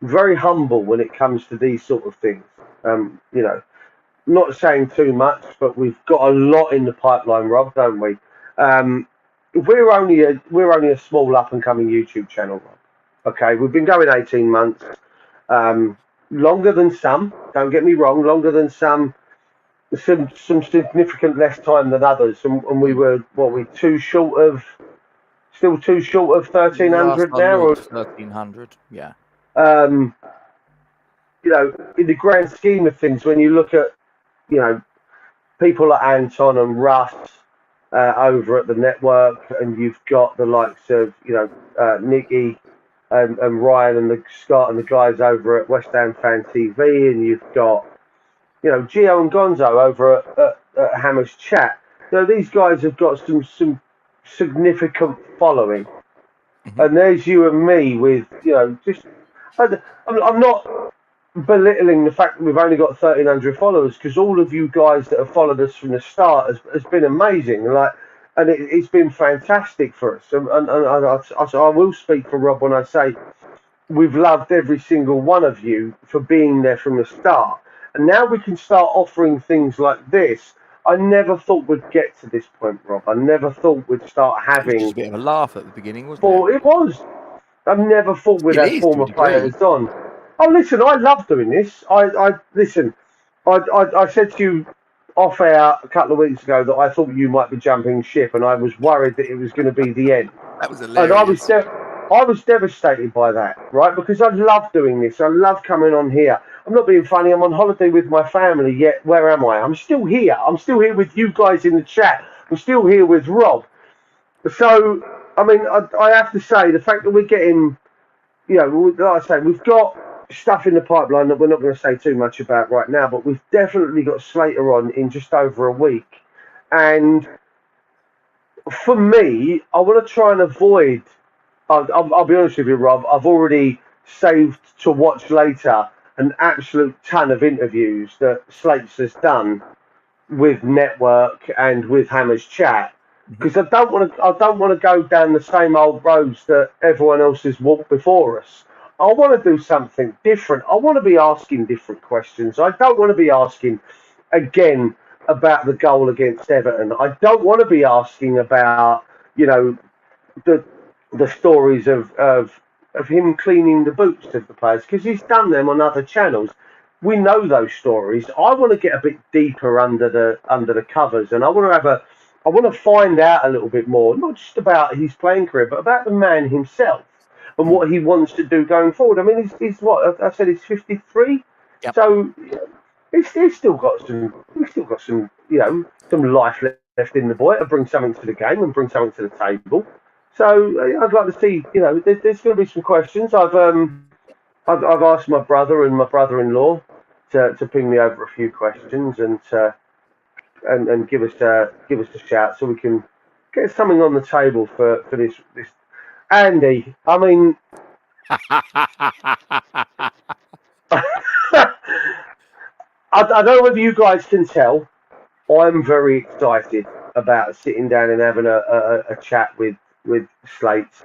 very humble when it comes to these sort of things. You know, not saying too much, but we've got a lot in the pipeline, Rob, don't we? We're only a small up and coming YouTube channel, Rob. Okay, we've been going 18 months, longer than some. Don't get me wrong, longer than some significant less time than others, and we were still too short of 1,300 now, or 1,300, yeah. You know, in the grand scheme of things, when you look at, you know, people like Anton and Russ over at the network, and you've got the likes of, you know, Nicky and Ryan and the Scott and the guys over at West Ham Fan TV, and you've got, you know, Gio and Gonzo over at Hammer's Chat. You know, these guys have got some significant following. And there's you and me with, you know, just, I'm not belittling the fact that we've only got 1,300 followers, because all of you guys that have followed us from the start has been amazing. And it's been fantastic for us. And I will speak for Rob when I say we've loved every single one of you for being there from the start. And now we can start offering things like this. I never thought we'd get to this point, Rob. I never thought we'd start having. It was just a bit of a laugh at the beginning, wasn't it? It was. I never thought we'd have former players on. Oh, listen, I love doing this. I said to you off air a couple of weeks ago that I thought you might be jumping ship, and I was worried that it was going to be the end. That was hilarious. And I was devastated by that, right? Because I love doing this. I love coming on here. I'm not being funny. I'm on holiday with my family, yet where am I? I'm still here. I'm still here with you guys in the chat. I'm still here with Rob. So, I mean, I have to say, the fact that we're getting, you know, like I say, we've got stuff in the pipeline that we're not going to say too much about right now, but we've definitely got Slater on in just over a week. And for me, I want to try and avoid, I'll be honest with you, Rob, I've already saved to watch later an absolute ton of interviews that Slates has done with Network and with Hammer's Chat, because I don't want to go down the same old roads that everyone else has walked before us. I want to do something different. I want to be asking different questions. I don't want to be asking again about the goal against Everton. I don't want to be asking about, you know, the stories of him cleaning the boots of the players, because he's done them on other channels. We know those stories. I want to get a bit deeper under the covers, and I want to find out a little bit more, not just about his playing career, but about the man himself and what he wants to do going forward. I mean, he's what I said, he's 53, Yep. So he's still got some, you know, some life left in the boy to bring something to the game and bring something to the table. So I'd like to see, you know, there's going to be some questions. I've asked my brother and my brother-in-law to ping me over a few questions and give us a shout so we can get something on the table for this. Andy, I mean, I don't know whether you guys can tell, I'm very excited about sitting down and having a chat with Slates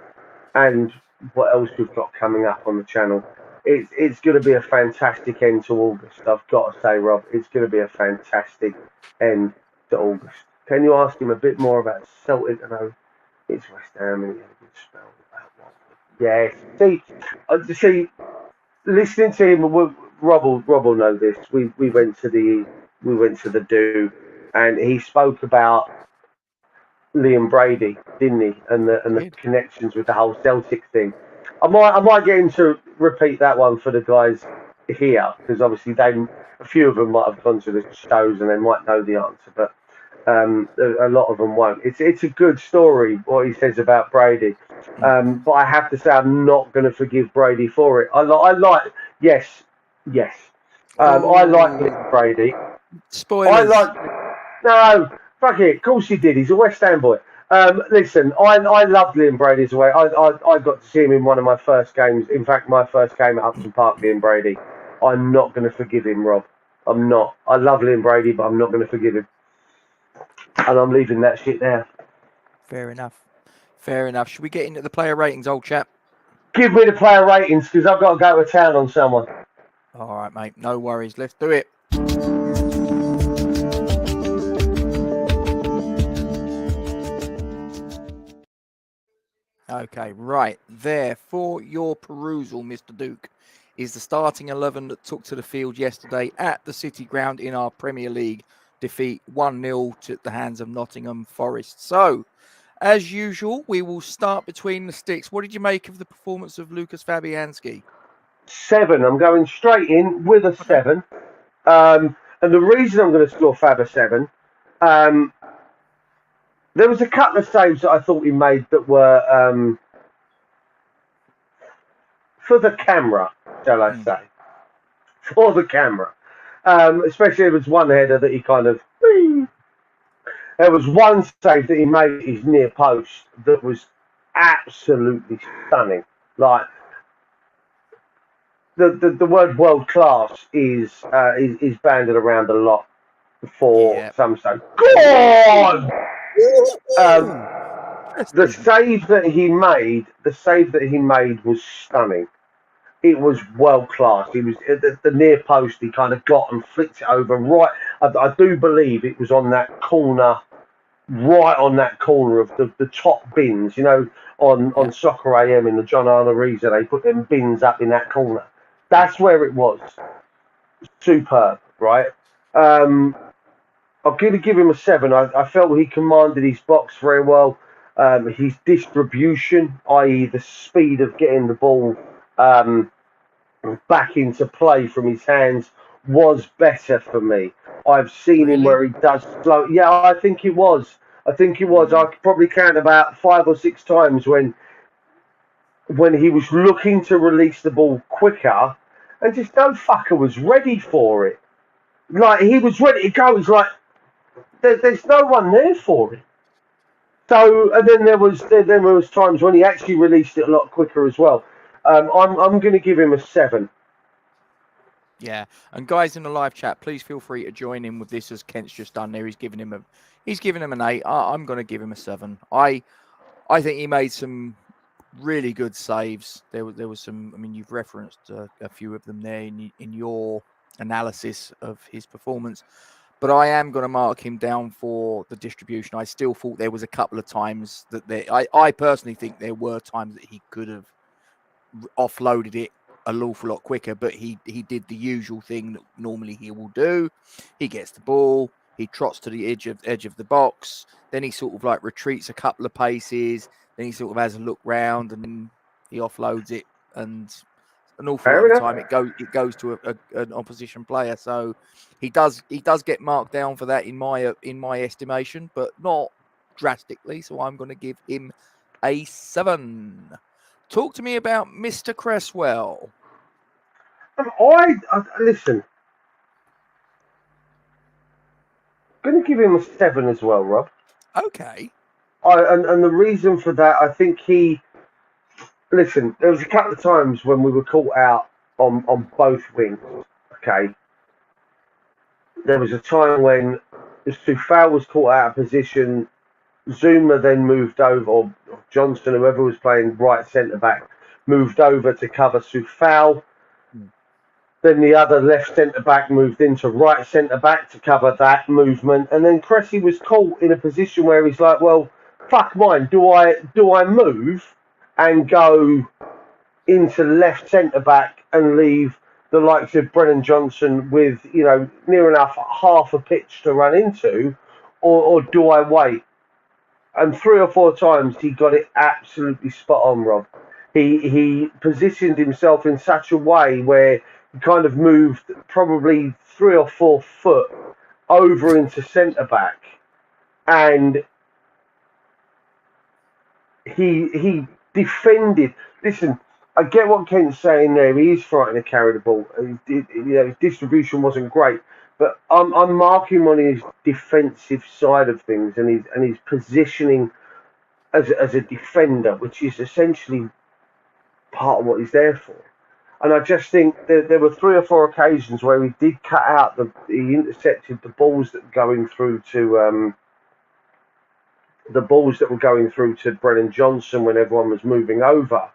and what else we've got coming up on the channel. It's going to be a fantastic end to August. I've got to say, Rob, it's going to be a fantastic end to August. Can you ask him a bit more about Celtic? I know it's West Ham and good spell about what. Yes. See, listening to him, Rob will know this. We went to the do, and he spoke about Liam Brady, didn't he? And the connections with the whole Celtic thing. I might get him to repeat that one for the guys here, because obviously a few of them might have gone to the shows and they might know the answer, but a lot of them won't. It's a good story what he says about Brady, but I have to say I'm not going to forgive Brady for it. I like yes. I like Liam Brady. Spoilers. No, fuck it. Of course he did. He's a West Ham boy. Listen, I loved Liam Brady's away. I got to see him in one of my first games. In fact, my first game at Upton Park, Liam Brady. I'm not going to forgive him, Rob. I'm not. I love Liam Brady, but I'm not going to forgive him. And I'm leaving that shit there. Fair enough. Should we get into the player ratings, old chap? Give me the player ratings, because I've got to go to town on someone. All right, mate. No worries. Let's do it. Okay, right. There, for your perusal, Mr. Duke, is the starting 11 that took to the field yesterday at the City Ground in our Premier League defeat 1-0 to the hands of Nottingham Forest. So, as usual, we will start between the sticks. What did you make of the performance of Lucas Fabianski? 7. I'm going straight in with a 7. And the reason I'm going to score Fab a 7, there was a couple of saves that I thought he made that were for the camera, shall I say. For the camera. Especially there was one header that he kind of... There was one save that he made at his near post that was absolutely stunning. Like, the word world class is banded around a lot for some save. Go on! The save that he made was stunning. It was world class. He was at the near post. He kind of got and flicked it over right. I do believe it was on that corner, right on that corner of the top bins. You know, on Soccer AM in the John Arne Riese, they put them bins up in that corner. That's where it was. Superb, right? I'm going to give him a 7. I felt he commanded his box very well. His distribution, i.e. the speed of getting the ball back into play from his hands, was better for me. I've seen him where he does slow. Yeah, I think it was. I could probably count about 5 or 6 times when he was looking to release the ball quicker, and just no fucker was ready for it. Like, he was ready to go. He's like, there's no one there for it. So, and then there was times when he actually released it a lot quicker as well. I'm going to give him a 7. Yeah, and guys in the live chat, please feel free to join in with this as Kent's just done there. He's given him an 8. I'm going to give him a 7. I think he made some really good saves. There was some. I mean, you've referenced a few of them there in your analysis of his performance. But I am going to mark him down for the distribution. I still thought there was a couple of times that I personally think there were times that he could have offloaded it an awful lot quicker, but he did the usual thing that normally he will do. He gets the ball, he trots to the edge of the box, then he sort of like retreats a couple of paces, then he sort of has a look round, and then he offloads it, and an awful lot of the time it goes to an opposition player. So he does get marked down for that in my estimation, but not drastically. So I'm going to give him a 7. Talk to me about Mr. Cresswell. I listen. I'm going to give him a 7 as well, Rob. Okay. And the reason for that, I think listen, there was a couple of times when we were caught out on both wings. Okay. There was a time when Soufal was caught out of position. Zuma then moved over, or Johnson, whoever was playing right centre back, moved over to cover Soufal. Then the other left centre back moved into right centre back to cover that movement, and then Cressy was caught in a position where he's like, "Well, fuck mine. Do I move and go into left centre back and leave the likes of Brennan Johnson with near enough half a pitch to run into, or do I wait?" And 3 or 4 times he got it absolutely spot on, Rob. He positioned himself in such a way where kind of moved probably 3 or 4 foot over into centre back, and he defended. Listen, I get what Kent's saying there. He is frightened to carry the ball. His distribution wasn't great, but I'm marking him on his defensive side of things and his positioning as a defender, which is essentially part of what he's there for. And I just think there were 3 or 4 occasions where he did cut out he intercepted the balls that were going through to Brennan Johnson when everyone was moving over.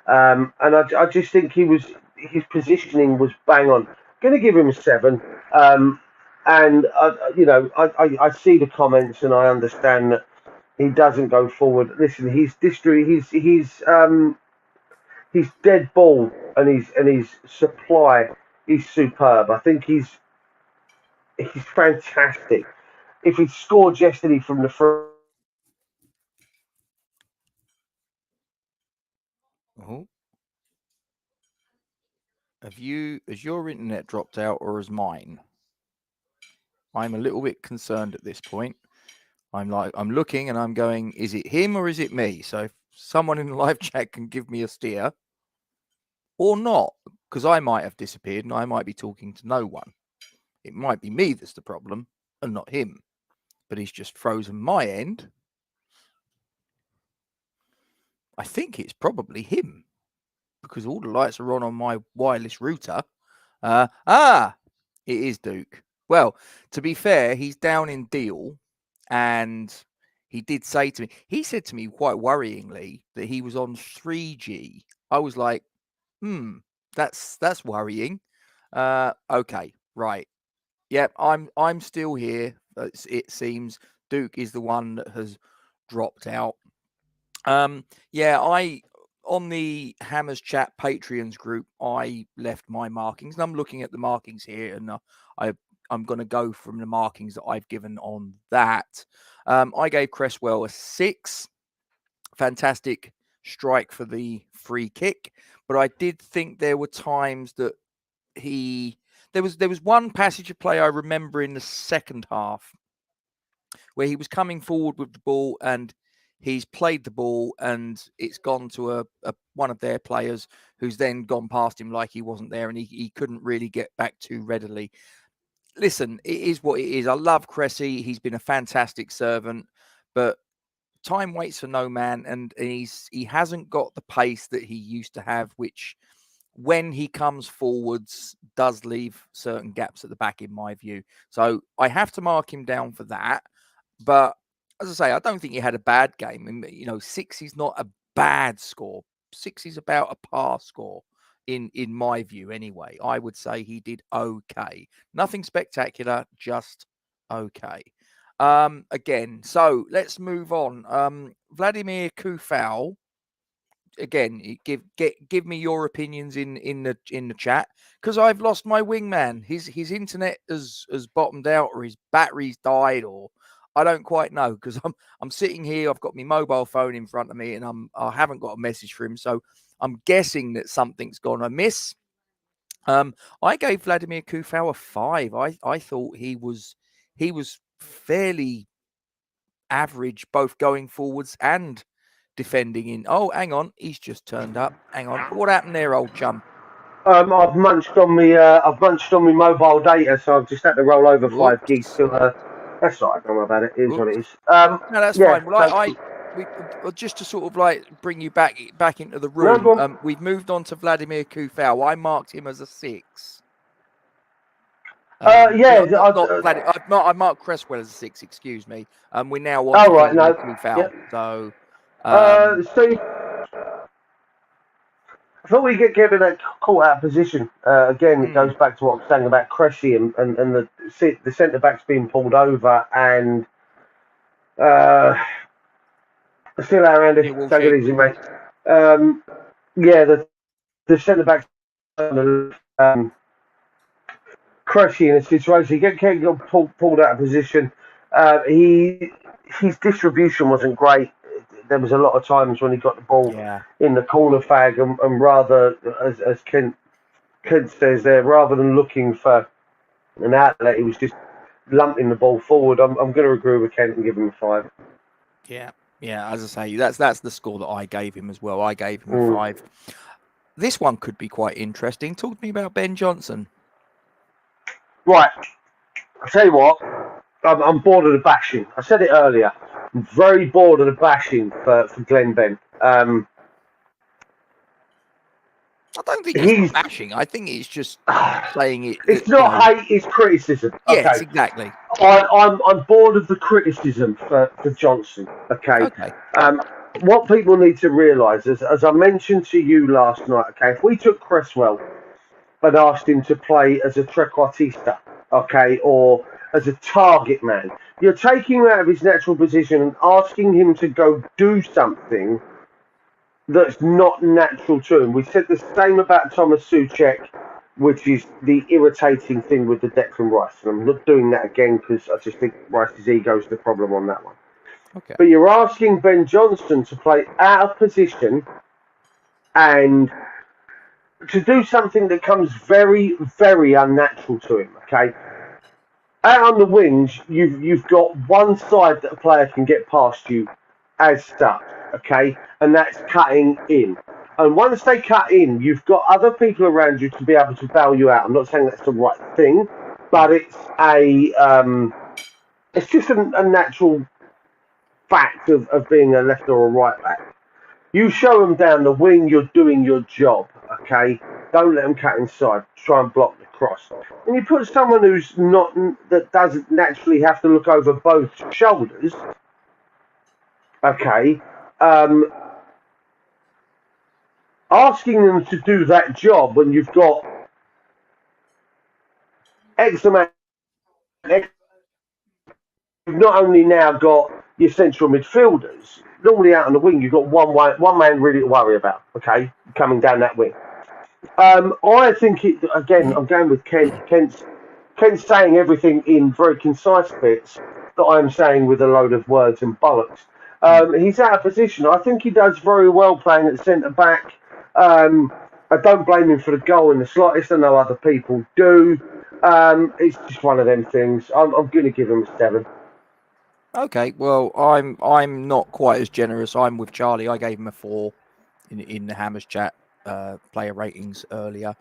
And I just think his positioning was bang on. Going to give him a 7. And I see the comments and I understand that he doesn't go forward. Listen, his dead ball and his supply is superb. I think he's fantastic. If he scored yesterday from the free. Oh. Has your internet dropped out or has mine? I'm a little bit concerned at this point. I'm looking and I'm going, is it him or is it me? So if someone in the live chat can give me a steer or not, because I might have disappeared and I might be talking to no one. It might be me that's the problem and not him, but he's just frozen my end. I think it's probably him because all the lights are on my wireless router. It is Duke. Well, to be fair, he's down in Deal, and he did say to me, he said to me quite worryingly that he was on 3G. I was like, that's worrying. Okay, right. Yep, I'm still here. It seems Duke is the one that has dropped out. I on the Hammers Chat Patreons group, I left my markings, and I'm looking at the markings here, and I'm going to go from the markings that I've given on that. I gave Cresswell a 6. Fantastic strike for the free kick, but I did think there were times that there was one passage of play I remember in the second half where he was coming forward with the ball and he's played the ball and it's gone to a one of their players who's then gone past him like he wasn't there, and he couldn't really get back too readily. Listen, it is what it is. I love Cressy. He's been a fantastic servant, but time waits for no man, and he hasn't got the pace that he used to have, which when he comes forwards does leave certain gaps at the back, in my view. So I have to mark him down for that. But as I say, I don't think he had a bad game. 6 is not a bad score. 6 is about a par score in my view anyway. I would say he did okay. Nothing spectacular, just okay. Again, so let's move on. Vladimir Kufal. Again, give me your opinions in the chat, because I've lost my wingman. His internet has bottomed out, or his battery's died, or I don't quite know, because I'm sitting here, I've got my mobile phone in front of me, and I haven't got a message for him, so I'm guessing that something's gone amiss. I gave Vladimir Kufal a 5. I thought he was fairly average, both going forwards and defending in. Oh, hang on, he's just turned up. Hang on, what happened there, old chum? I've munched on my mobile data, so I've just had to roll over 5 gigs to. That's all right. Don't worry about it. It is what it is. No, that's fine. Well, we just to sort of like bring you back into the room. No, we've moved on to Vladimir Kufal. I marked him as a 6. I marked Cresswell as a 6. Excuse me. We're now on Vladimir Kufal. Yep. So, Steve, I thought we get given that caught out of position. Again, it goes back to what I'm saying about Cressy and the centre backs being pulled over, and still out around it. Take it easy, mate. The centre backs Cressy in a situation. He get pulled out of position. His distribution wasn't great. There was a lot of times when he got the ball in the corner fag, and rather, as Kent Kent says there, rather than looking for an outlet, he was just lumping the ball forward. I'm going to agree with Kent and give him a 5. Yeah, as I say, that's the score that I gave him as well. I gave him a 5. This one could be quite interesting. Talk to me about Ben Johnson. Right, I'll tell you what, I'm bored of the bashing. I said it earlier. I'm very bored of the bashing for Glenn Ben. I don't think he's bashing. I think he's just saying it. It's not hate, it's criticism. Yes, okay. Exactly. I'm bored of the criticism for Johnson. Okay. What people need to realise is, as I mentioned to you last night, okay, if we took Cresswell and asked him to play as a trequartista, okay, or as a target man, you're taking him out of his natural position and asking him to go do something that's not natural to him. We said the same about Thomas Souček, which is the irritating thing with the Declan Rice. And I'm not doing that again because I just think Rice's ego is the problem on that one. Okay. But you're asking Ben Johnson to play out of position and to do something that comes very, very unnatural to him, okay? Out on the wings, you've got one side that a player can get past you as such, okay? And that's cutting in. And once they cut in, you've got other people around you to be able to bail you out. I'm not saying that's the right thing, but it's it's just a natural fact of being a left or a right back. You show them down the wing, you're doing your job, okay? Don't let them cut inside. Try and block the cross. And you put someone that doesn't naturally have to look over both shoulders, okay? Asking them to do that job when you've got X amount, you've not only now got your central midfielders, normally out on the wing, you've got one man really to worry about, okay, coming down that wing. I think I'm going with Kent. Kent's saying everything in very concise bits that I'm saying with a load of words and bollocks. He's out of position. I think he does very well playing at centre back. I don't blame him for the goal in the slightest. I know other people do. It's just one of them things. I'm going to give him a 7. Okay, well, I'm not quite as generous. I'm with Charlie. I gave him a 4 in the Hammers chat player ratings earlier.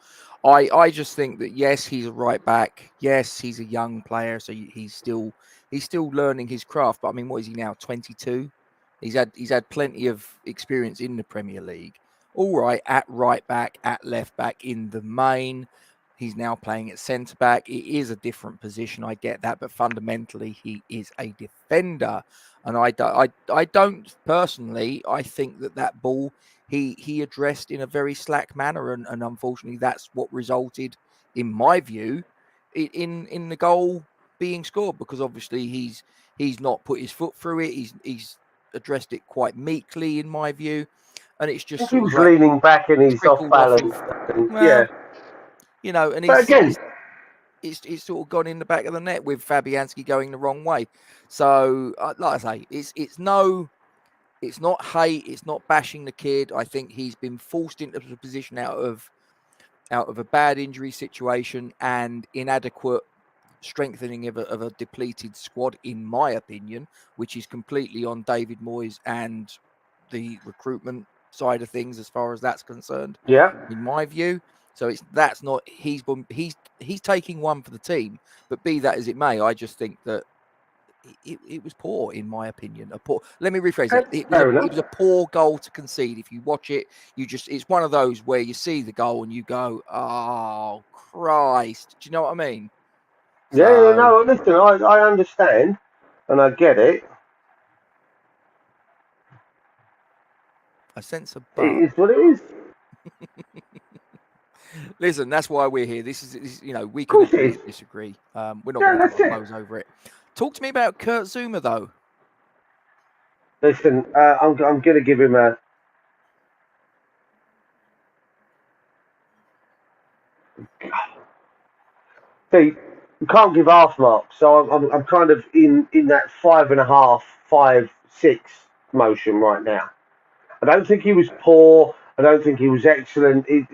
I just think that yes, he's a right back. Yes, he's a young player, so he's still learning his craft. But I mean, what is he now? 22. He's had plenty of experience in the Premier League. All right, at right back, at left back in the main. He's now playing at centre back. It is a different position. I get that, but fundamentally, he is a defender. And I don't personally. I think that ball he addressed in a very slack manner, and unfortunately, that's what resulted, in my view, in the goal being scored. Because obviously, he's not put his foot through it. He's addressed it quite meekly, in my view, and it's just he was leaning back and he's off balance. Yeah. You know, and it's sort of gone in the back of the net with Fabianski going the wrong way. So, like I say, it's not hate, it's not bashing the kid. I think he's been forced into the position out of a bad injury situation and inadequate strengthening of a depleted squad, in my opinion, which is completely on David Moyes and the recruitment side of things as far as that's concerned. Yeah. In my view. So he's taking one for the team, but be that as it may, I just think that it was poor, in my opinion. Let me rephrase it. It was a poor goal to concede. If you watch it, it's one of those where you see the goal and you go, "Oh Christ!" Do you know what I mean? No. Listen, I understand and I get it. I sense a but. It is what it is. Listen, that's why we're here. This is we can agree to disagree. We're not going to close over it. Talk to me about Kurt Zouma, though. Listen, I'm going to give him a. See, you can't give half marks, so I'm kind of in that 5.5, 5, 6 motion right now. I don't think he was poor. I don't think he was excellent. It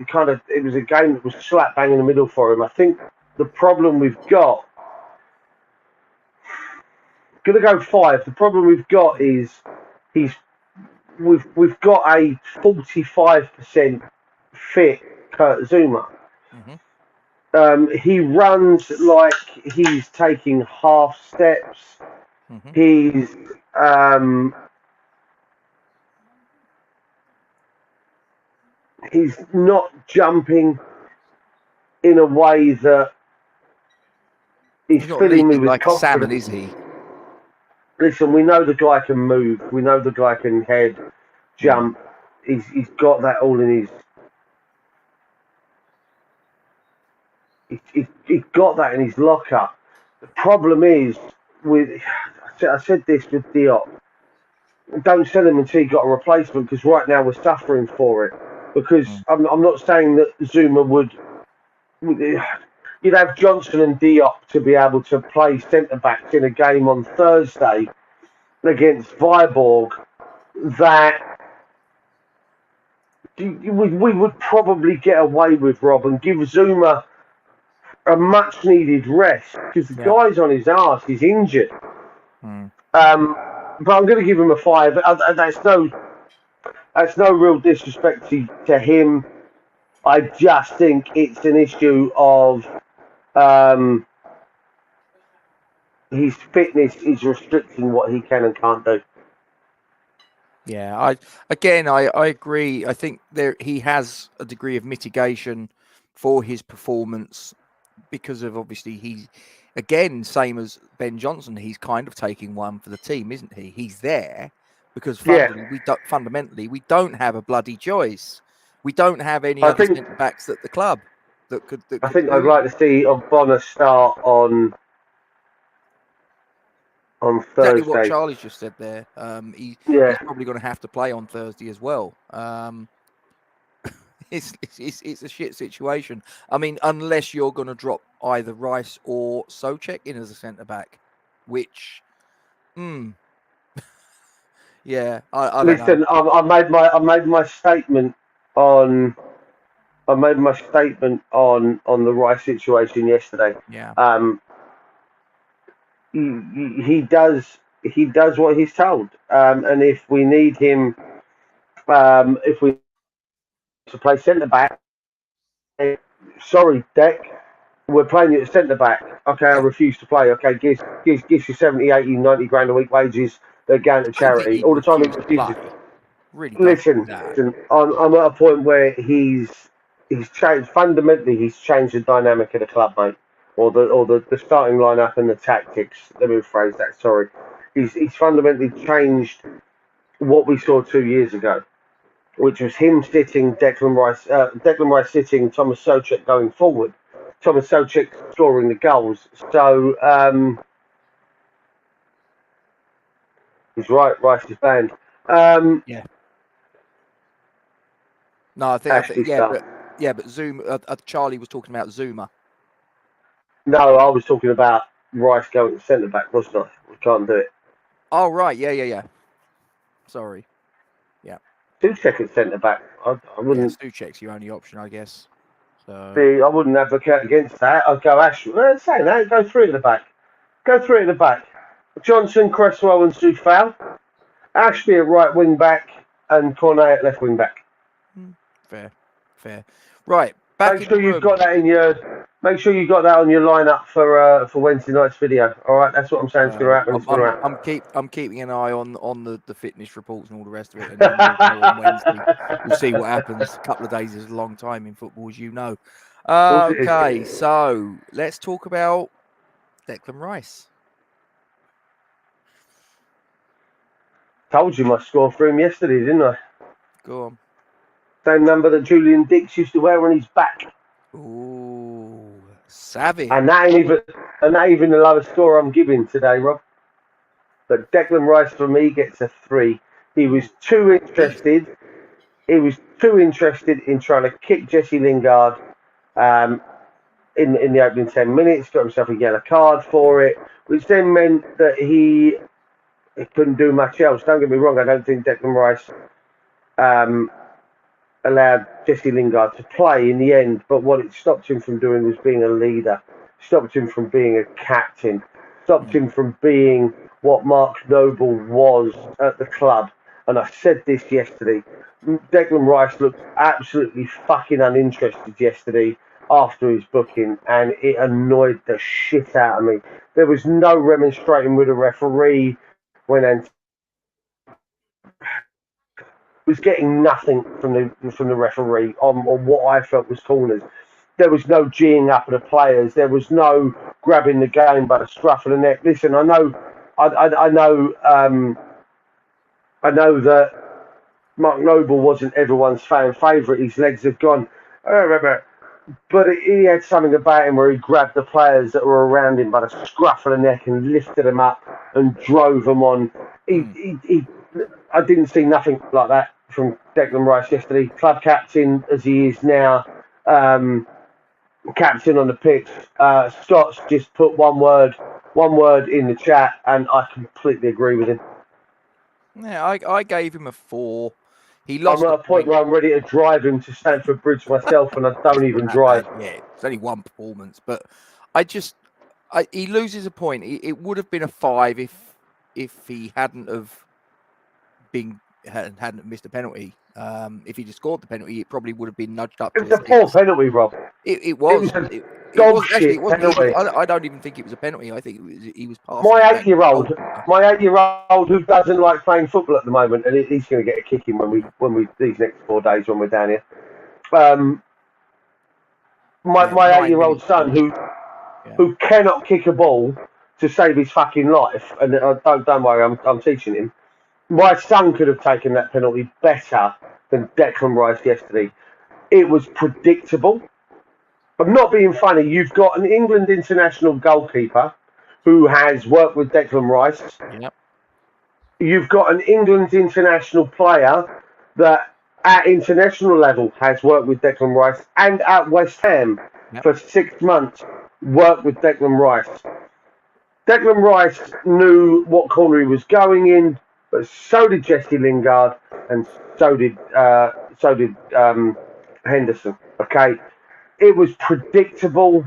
was a game that was slap bang in the middle for him. I think the problem we've got, gonna go 5. The problem we've got is we've got a 45% fit Kurt Zuma. He runs like he's taking half steps. He's not jumping in a way that he's filling me with like confidence. salmon, is he? Listen, we know the guy can move. We know the guy can head, jump. He's got that all in his. He's got that in his locker. The problem is I said this with Diop. Don't sell him until you got a replacement, because right now we're suffering for it. Because I'm not saying that Zuma would. You'd have Johnson and Diop to be able to play centre backs in a game on Thursday against Viborg that we would probably get away with, Rob, and give Zuma a much needed rest, because the guy's on his arse, he's injured. But I'm going to give him a 5. That's no real disrespect to him. I just think it's an issue of his fitness is restricting what he can and can't do. Yeah, I agree. I think he has a degree of mitigation for his performance because of, obviously, he's, again, same as Ben Johnson, he's kind of taking one for the team, isn't he? He's there because fundamentally we don't have a bloody choice. We don't have any other centre backs at the club that could. I'd like to see Bonner start on Thursday. Exactly what Charlie's just said there. He's probably going to have to play on Thursday as well. It's a shit situation. I mean, unless you're going to drop either Rice or Souček in as a centre back, which, yeah, I don't know. I made my statement on the Rice situation yesterday. Yeah. He does what he's told, and if we need him, if we to play centre back, sorry, Deck, we're playing you at centre back. Okay, I refuse to play. Okay, gives you 70, 80, 90 grand a week wages. They're going to charity all the time. He refuses. Really, listen, I'm at a point where he's changed fundamentally. He's changed the dynamic of the club, mate, or the starting lineup and the tactics. Let me rephrase that. Sorry, he's fundamentally changed what we saw 2 years ago, which was him sitting Declan Rice sitting, Thomas Souček going forward, Thomas Souček scoring the goals. So he's right. Rice is banned. Yeah. No, I think but Zuma. Charlie was talking about Zuma. No, I was talking about Rice going to centre back, wasn't I? We can't do it. Oh right, yeah. Sorry. Yeah. Souček at centre back. I wouldn't. Yeah, Souček's your only option, I guess. So I wouldn't advocate against that. I'd go Ashby. Saying that, go 3 at the back. Johnson, Cresswell, and Soufal. Ashby at right wing back, and Cornet at left wing back. Fair. Right. Make sure you've got that on your lineup for Wednesday night's video. All right, that's what I'm saying is going to happen. I'm keeping an eye on the fitness reports and all the rest of it. And then on Wednesday, we'll see what happens. A couple of days is a long time in football, as you know. Okay, so let's talk about Declan Rice. Told you my score for him yesterday, didn't I? Go on. Same number that Julian Dix used to wear on his back. Ooh, savvy. And that ain't even the lowest score I'm giving today, Rob. But Declan Rice for me gets a 3. He was too interested. In trying to kick Jesse Lingard in the opening 10 minutes. Got himself a yellow card for it, which then meant that he couldn't do much else. Don't get me wrong. I don't think Declan Rice allowed Jesse Lingard to play in the end, but what it stopped him from doing was being a leader, stopped him from being a captain, stopped him from being what Mark Noble was at the club. And I said this yesterday. Declan Rice looked absolutely fucking uninterested yesterday after his booking, and it annoyed the shit out of me. There was no remonstrating with the referee when was getting nothing from the referee on what I felt was corners. There was no geeing up of the players. There was no grabbing the game by the scruff of the neck. Listen, I know that Mark Noble wasn't everyone's fan favourite. His legs have gone, but he had something about him where he grabbed the players that were around him by the scruff of the neck and lifted them up and drove them on. I didn't see nothing like that from Declan Rice yesterday. Club captain as he is now, captain on the pitch. Scott's just put one word in the chat, and I completely agree with him. Yeah, I gave him a 4. He lost. I'm at a point where I'm ready to drive him to Stamford Bridge myself, and I don't even drive. Yeah, it's only one performance, but he loses a point. It would have been a 5 if he hadn't missed a penalty. If he just scored the penalty, it probably would have been nudged up. It was a poor penalty, Rob. It was. Dog shit penalty. I don't even think it was a penalty. I think he was passing. My 8-year-old who doesn't like playing football at the moment, and he's going to get a kicking when we these next 4 days when we're down here. My 8-year-old son who cannot kick a ball to save his fucking life, and don't worry, I'm teaching him. My son could have taken that penalty better than Declan Rice yesterday. It was predictable. I'm not being funny. You've got an England international goalkeeper who has worked with Declan Rice. Yep. You've got an England international player that at international level has worked with Declan Rice, and at West Ham for 6 months worked with Declan Rice. Declan Rice knew what corner he was going in, but so did Jesse Lingard, and so did Henderson. Okay, it was predictable.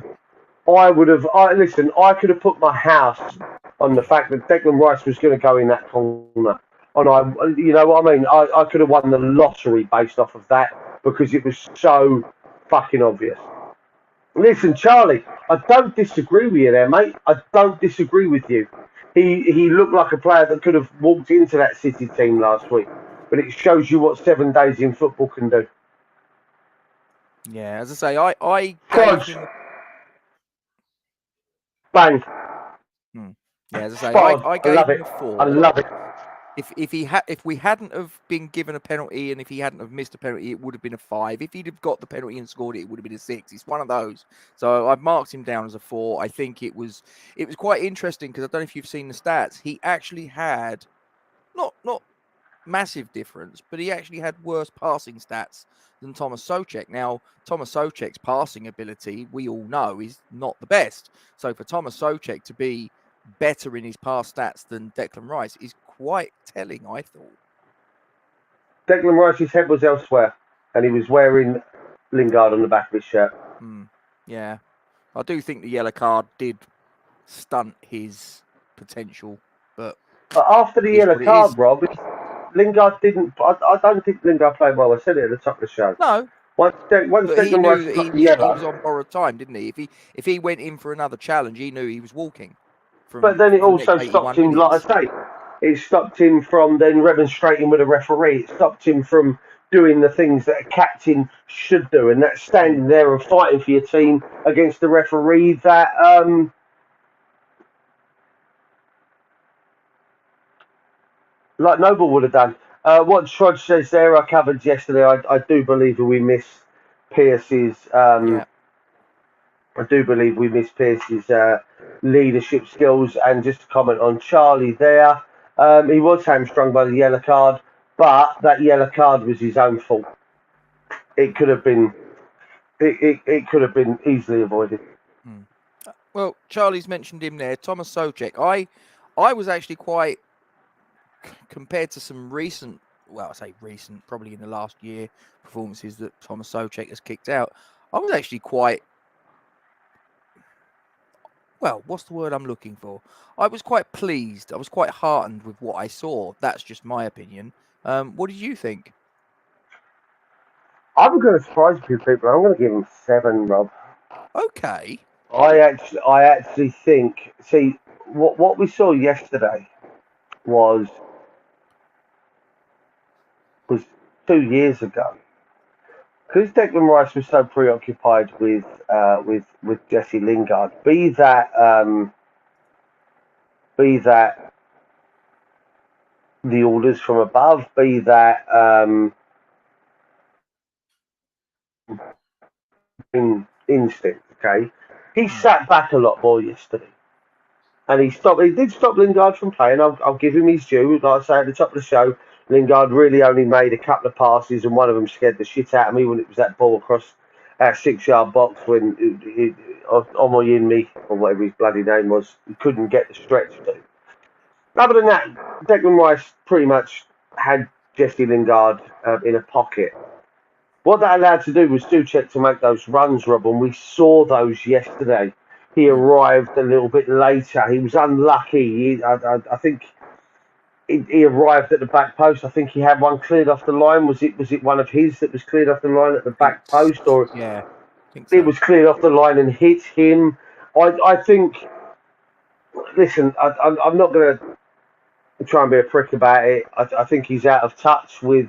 I could have put my house on the fact that Declan Rice was going to go in that corner, and you know what I mean. I could have won the lottery based off of that because it was so fucking obvious. Listen, Charlie, I don't disagree with you there, mate. I don't disagree with you. He looked like a player that could have walked into that City team last week, but it shows you what 7 days in football can do. Yeah, as I say, I gave him... Bang. Yeah, as I say, I gave him a 4. I love it. If we hadn't have been given a penalty, and if he hadn't have missed a penalty, it would have been a 5. If he'd have got the penalty and scored it, it would have been a 6. It's one of those. So I've marked him down as a 4. I think it was quite interesting because I don't know if you've seen the stats. He actually had not massive difference, but he actually had worse passing stats than Thomas Souček. Now, Thomas Souček's passing ability, we all know, is not the best. So for Thomas Souček to be better in his pass stats than Declan Rice is quite telling, I thought. Declan Rice's head was elsewhere, and he was wearing Lingard on the back of his shirt. Yeah, I do think the yellow card did stunt his potential, but after the yellow card, Rob, Lingard didn't. I don't think Lingard played well. I said it at the top of the show. No. Once Declan Rice got the yellow, he was on borrowed time, didn't he? If he went in for another challenge, he knew he was walking. But then it also stopped him, like I say, it stopped him from then remonstrating with a referee. It stopped him from doing the things that a captain should do, and that's standing there and fighting for your team against the referee that like Noble would have done. What Trudge says there, I covered yesterday. I do believe that we miss Pearce's. I do believe we miss Pearce's leadership skills. And just to comment on Charlie there, he was hamstrung by the yellow card, but that yellow card was his own fault. It could have been, it could have been easily avoided. Well, Charlie's mentioned him there, Thomas Souček. I was actually quite, compared to some recent well, I say recent, probably in the last year, performances that Thomas Souček has kicked out, I was actually quite, well, what's the word I'm looking for? I was quite pleased. I was quite heartened with what I saw. That's just my opinion. What did you think? I'm going to surprise a few people. I'm going to give him 7, Rob. Okay. I actually think. See, what we saw yesterday was 2 years ago. Because Declan Rice was so preoccupied with Jesse Lingard, be that the orders from above, be that instinct. Okay, he sat back a lot more yesterday, and he stopped. He did stop Lingard from playing. I'll give him his due. Like I say at the top of the show, Lingard really only made a couple of passes, and one of them scared the shit out of me when it was that ball across our 6-yard box when Omoyinmi, or whatever his bloody name was, he couldn't get the stretch to. Other than that, Declan Rice pretty much had Jesse Lingard in a pocket. What that allowed to do was Souček to make those runs, Rob, and we saw those yesterday. He arrived a little bit later. He was unlucky. I think he arrived at the back post. I think he had one cleared off the line. Was it one of his that was cleared off the line at the back post, or Yeah, I think it so. was cleared off the line and hit him? I think. Listen, I'm not going to try and be a prick about it. I think he's out of touch with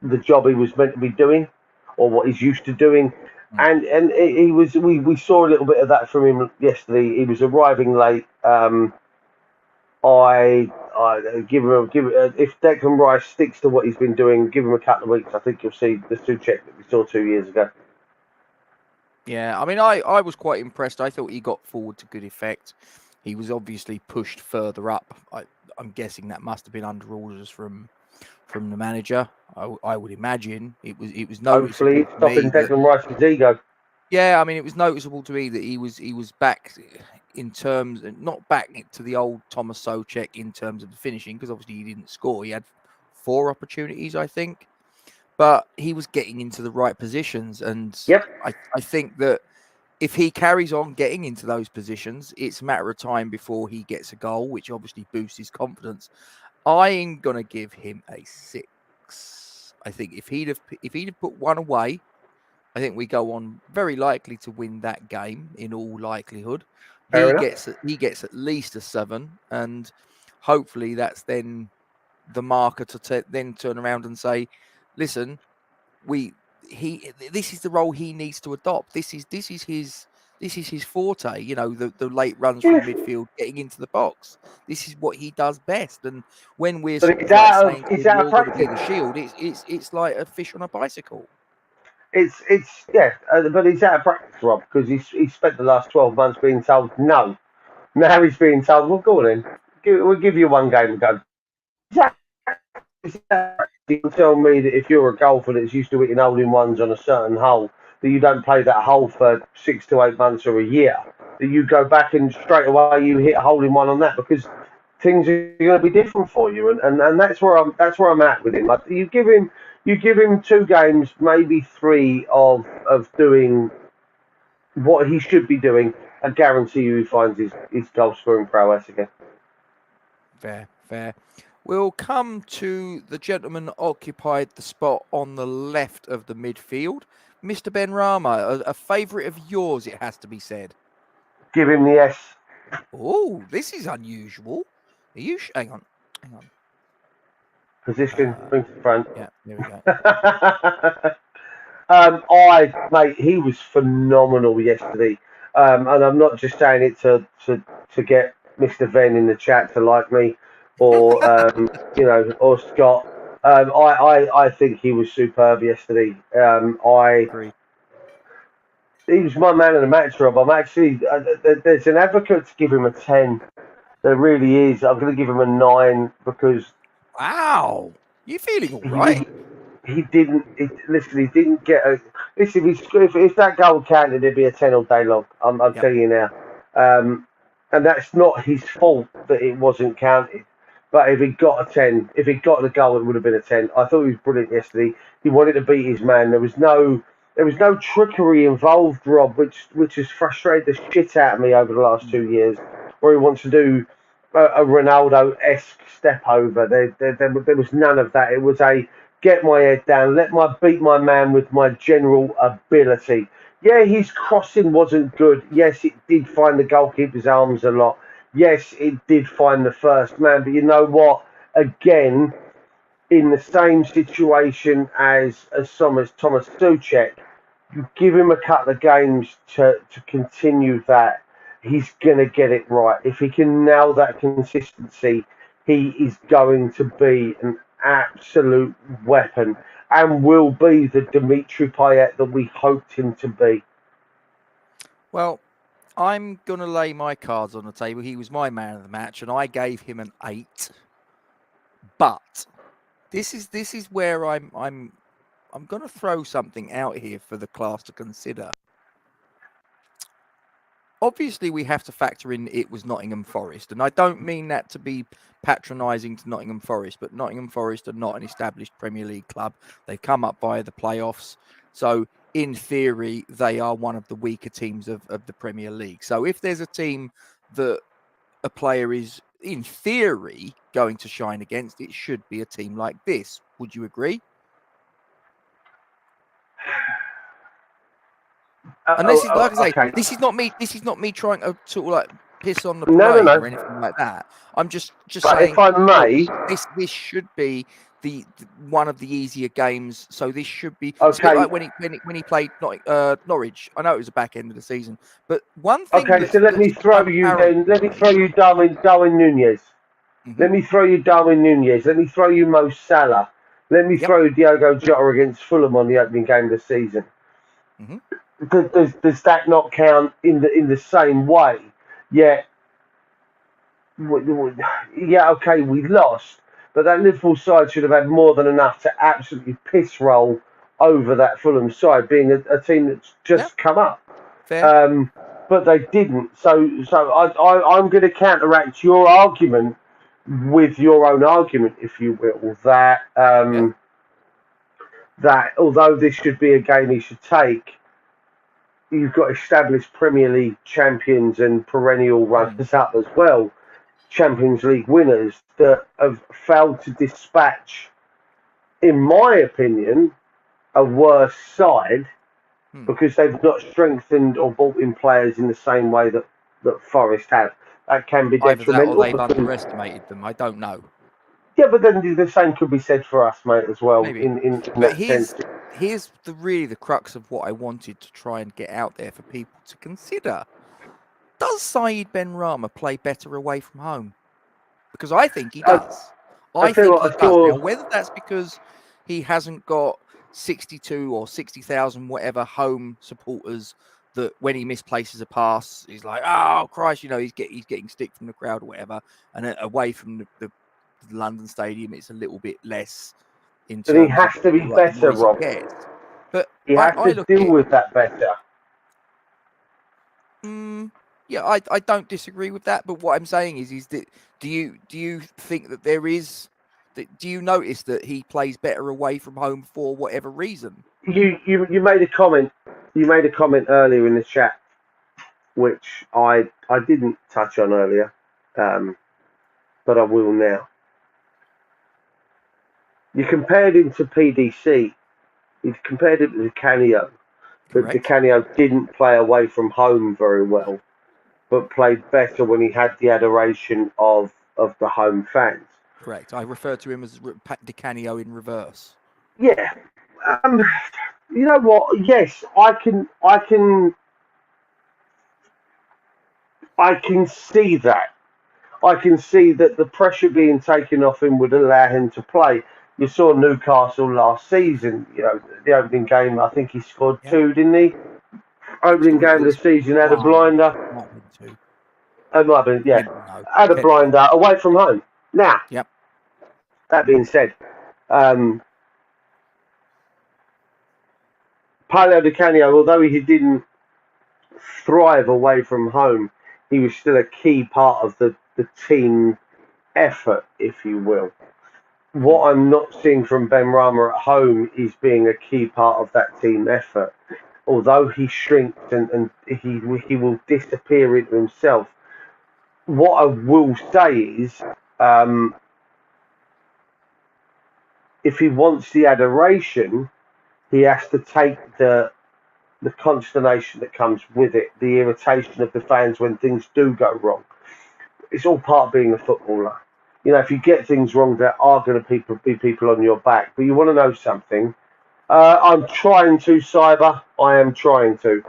the job he was meant to be doing, or what he's used to doing. Mm. And he was. We saw a little bit of that from him yesterday. He was arriving late. I give him if Declan Rice sticks to what he's been doing, give him a couple of weeks. I think you'll see the Souček that we saw 2 years ago. Yeah, I mean, I was quite impressed. I thought he got forward to good effect. He was obviously pushed further up. I'm guessing that must have been under orders from the manager. I would imagine it was noticeable Hopefully, to stopping me that, Declan Rice's ego. yeah, I mean, it was noticeable to me that he was back in terms, not back to the old Thomas Souček in terms of the finishing, because obviously he didn't score. He had 4 opportunities, I think, but he was getting into the right positions, and Yep. I think that if he carries on getting into those positions, it's a matter of time before he gets a goal, which obviously boosts his confidence. I'm gonna give him a 6. I think if he'd have put one away, I think we go on very likely to win that game in all likelihood. Fair He enough. gets at least a 7, and hopefully that's then the marker to then turn around and say, listen, this is the role he needs to adopt. This is his forte. You know, the late runs from midfield, getting into the box. This is what he does best. And when we're But sort of like saying to he's him, out of you're going to be practice. the shield, it's like a fish on a bicycle. It's yeah, but he's out of practice, Rob, because he's spent the last 12 months being told no. Now he's being told, well, go on then. We'll give you one game ago. You can tell me that if you're a golfer that's used to hitting hole-in-ones on a certain hole, that you don't play that hole for 6 to 8 months or a year, that you go back and straight away you hit a hole-in-one on that, because things are going to be different for you, and that's where I'm at with him. Like, you give him 2 games, maybe 3 of doing what he should be doing. I guarantee you he finds his goal scoring prowess again. Fair. We'll come to the gentleman occupied the spot on the left of the midfield, Mr. Ben Rama, a favourite of yours, it has to be said. Give him the S. Oh, this is unusual. Are you? Hang on. Position, bring to the front. Yeah, there we go. Mate, he was phenomenal yesterday, and I'm not just saying it to get Mr. Venn in the chat to like me, or or Scott. I think he was superb yesterday. Agree. He was my man of the match, Rob. I'm actually there's an advocate to give him a 10. There really is. I'm going to give him a 9 because Wow, you feeling all right? he didn't. He didn't get a. Listen, if that goal counted, it'd be a 10 all day long. I'm telling you now. And that's not his fault that it wasn't counted. But if he got a 10, if he got the goal, it would have been a 10. I thought he was brilliant yesterday. He wanted to beat his man. There was no trickery involved, Rob, which has frustrated the shit out of me over the last 2 years, where he wants to do a Ronaldo-esque step over. There was none of that. It was a get my head down, beat my man with my general ability. Yeah, his crossing wasn't good. Yes, it did find the goalkeeper's arms a lot. Yes, it did find the first man. But you know what? Again, in the same situation as Thomas Souček, you give him a couple of games to continue that, he's going to get it right. If he can nail that consistency, he is going to be an absolute weapon and will be the Dimitri Payet that we hoped him to be. Well, I'm going to lay my cards on the table. He was my man of the match, and I gave him an 8. But this is where I'm going to throw something out here for the class to consider. Obviously, we have to factor in it was Nottingham Forest, and I don't mean that to be patronising to Nottingham Forest, but Nottingham Forest are not an established Premier League club. They've come up via the playoffs, so in theory, they are one of the weaker teams of the Premier League. So if there's a team that a player is, in theory, going to shine against, it should be a team like this. Would you agree? And this is, like I say, okay. this is not me trying to sort of like piss on the parade or anything like that. I'm just saying. If I may, this should be the one of the easier games. So this should be okay. Like when he played Norwich. I know it was the back end of the season, but one thing. Okay, so let me throw you Darwin Núñez. Mm-hmm. Let me throw you Darwin Núñez. Let me throw you Mo Salah. Let me throw you Diogo Jota against Fulham on the opening game of the season. Mm-hmm. Does that not count in the same way? Yeah, okay, we lost, but that Liverpool side should have had more than enough to absolutely piss roll over that Fulham side, being a team that's just come up. Fair. But they didn't. So I'm going to counteract your argument with your own argument, if you will, that although this should be a game he should take, you've got established Premier League champions and perennial runners-up as well, Champions League winners that have failed to dispatch, in my opinion, a worse side because they've not strengthened or brought in players in the same way that Forest have. That can be detrimental. Either that or they've underestimated them. I don't know. Yeah, but then the same could be said for us, mate, as well. In that sense. Here's the crux of what I wanted to try and get out there for people to consider. Does Saeed Benrahma play better away from home? Because I think he does. I think he does. Now, whether that's because he hasn't got 62 or 60,000 whatever home supporters that when he misplaces a pass, he's like, oh Christ, he's getting stick from the crowd or whatever, and away from the London Stadium, it's a little bit less. But he has to be better, Rob. But he has to deal with that better. Yeah, I don't disagree with that. But what I'm saying is that do you think that there is? Do you notice that he plays better away from home for whatever reason? You made a comment. You made a comment earlier in the chat, which I didn't touch on earlier, but I will now. You compared him to PDC. You compared him to Canio. But Di Canio didn't play away from home very well, but played better when he had the adoration of the home fans. Correct. I refer to him as Di Canio in reverse. Yeah. You know what? Yes, I can see that. I can see that the pressure being taken off him would allow him to play. You saw Newcastle last season. The opening game, I think he scored 2, didn't he? Opening game of the season, had a blinder. It might have been, yeah. Had a blinder away from home. Now, that being said, Paolo Di Canio, although he didn't thrive away from home, he was still a key part of the team effort, if you will. What I'm not seeing from Ben Rama at home is being a key part of that team effort. Although he shrinks and he will disappear into himself. What I will say is, if he wants the adoration, he has to take the consternation that comes with it, the irritation of the fans when things do go wrong. It's all part of being a footballer. You know, if you get things wrong, there are going to be people on your back. But you want to know something? I'm trying to, Cyber. I am trying to.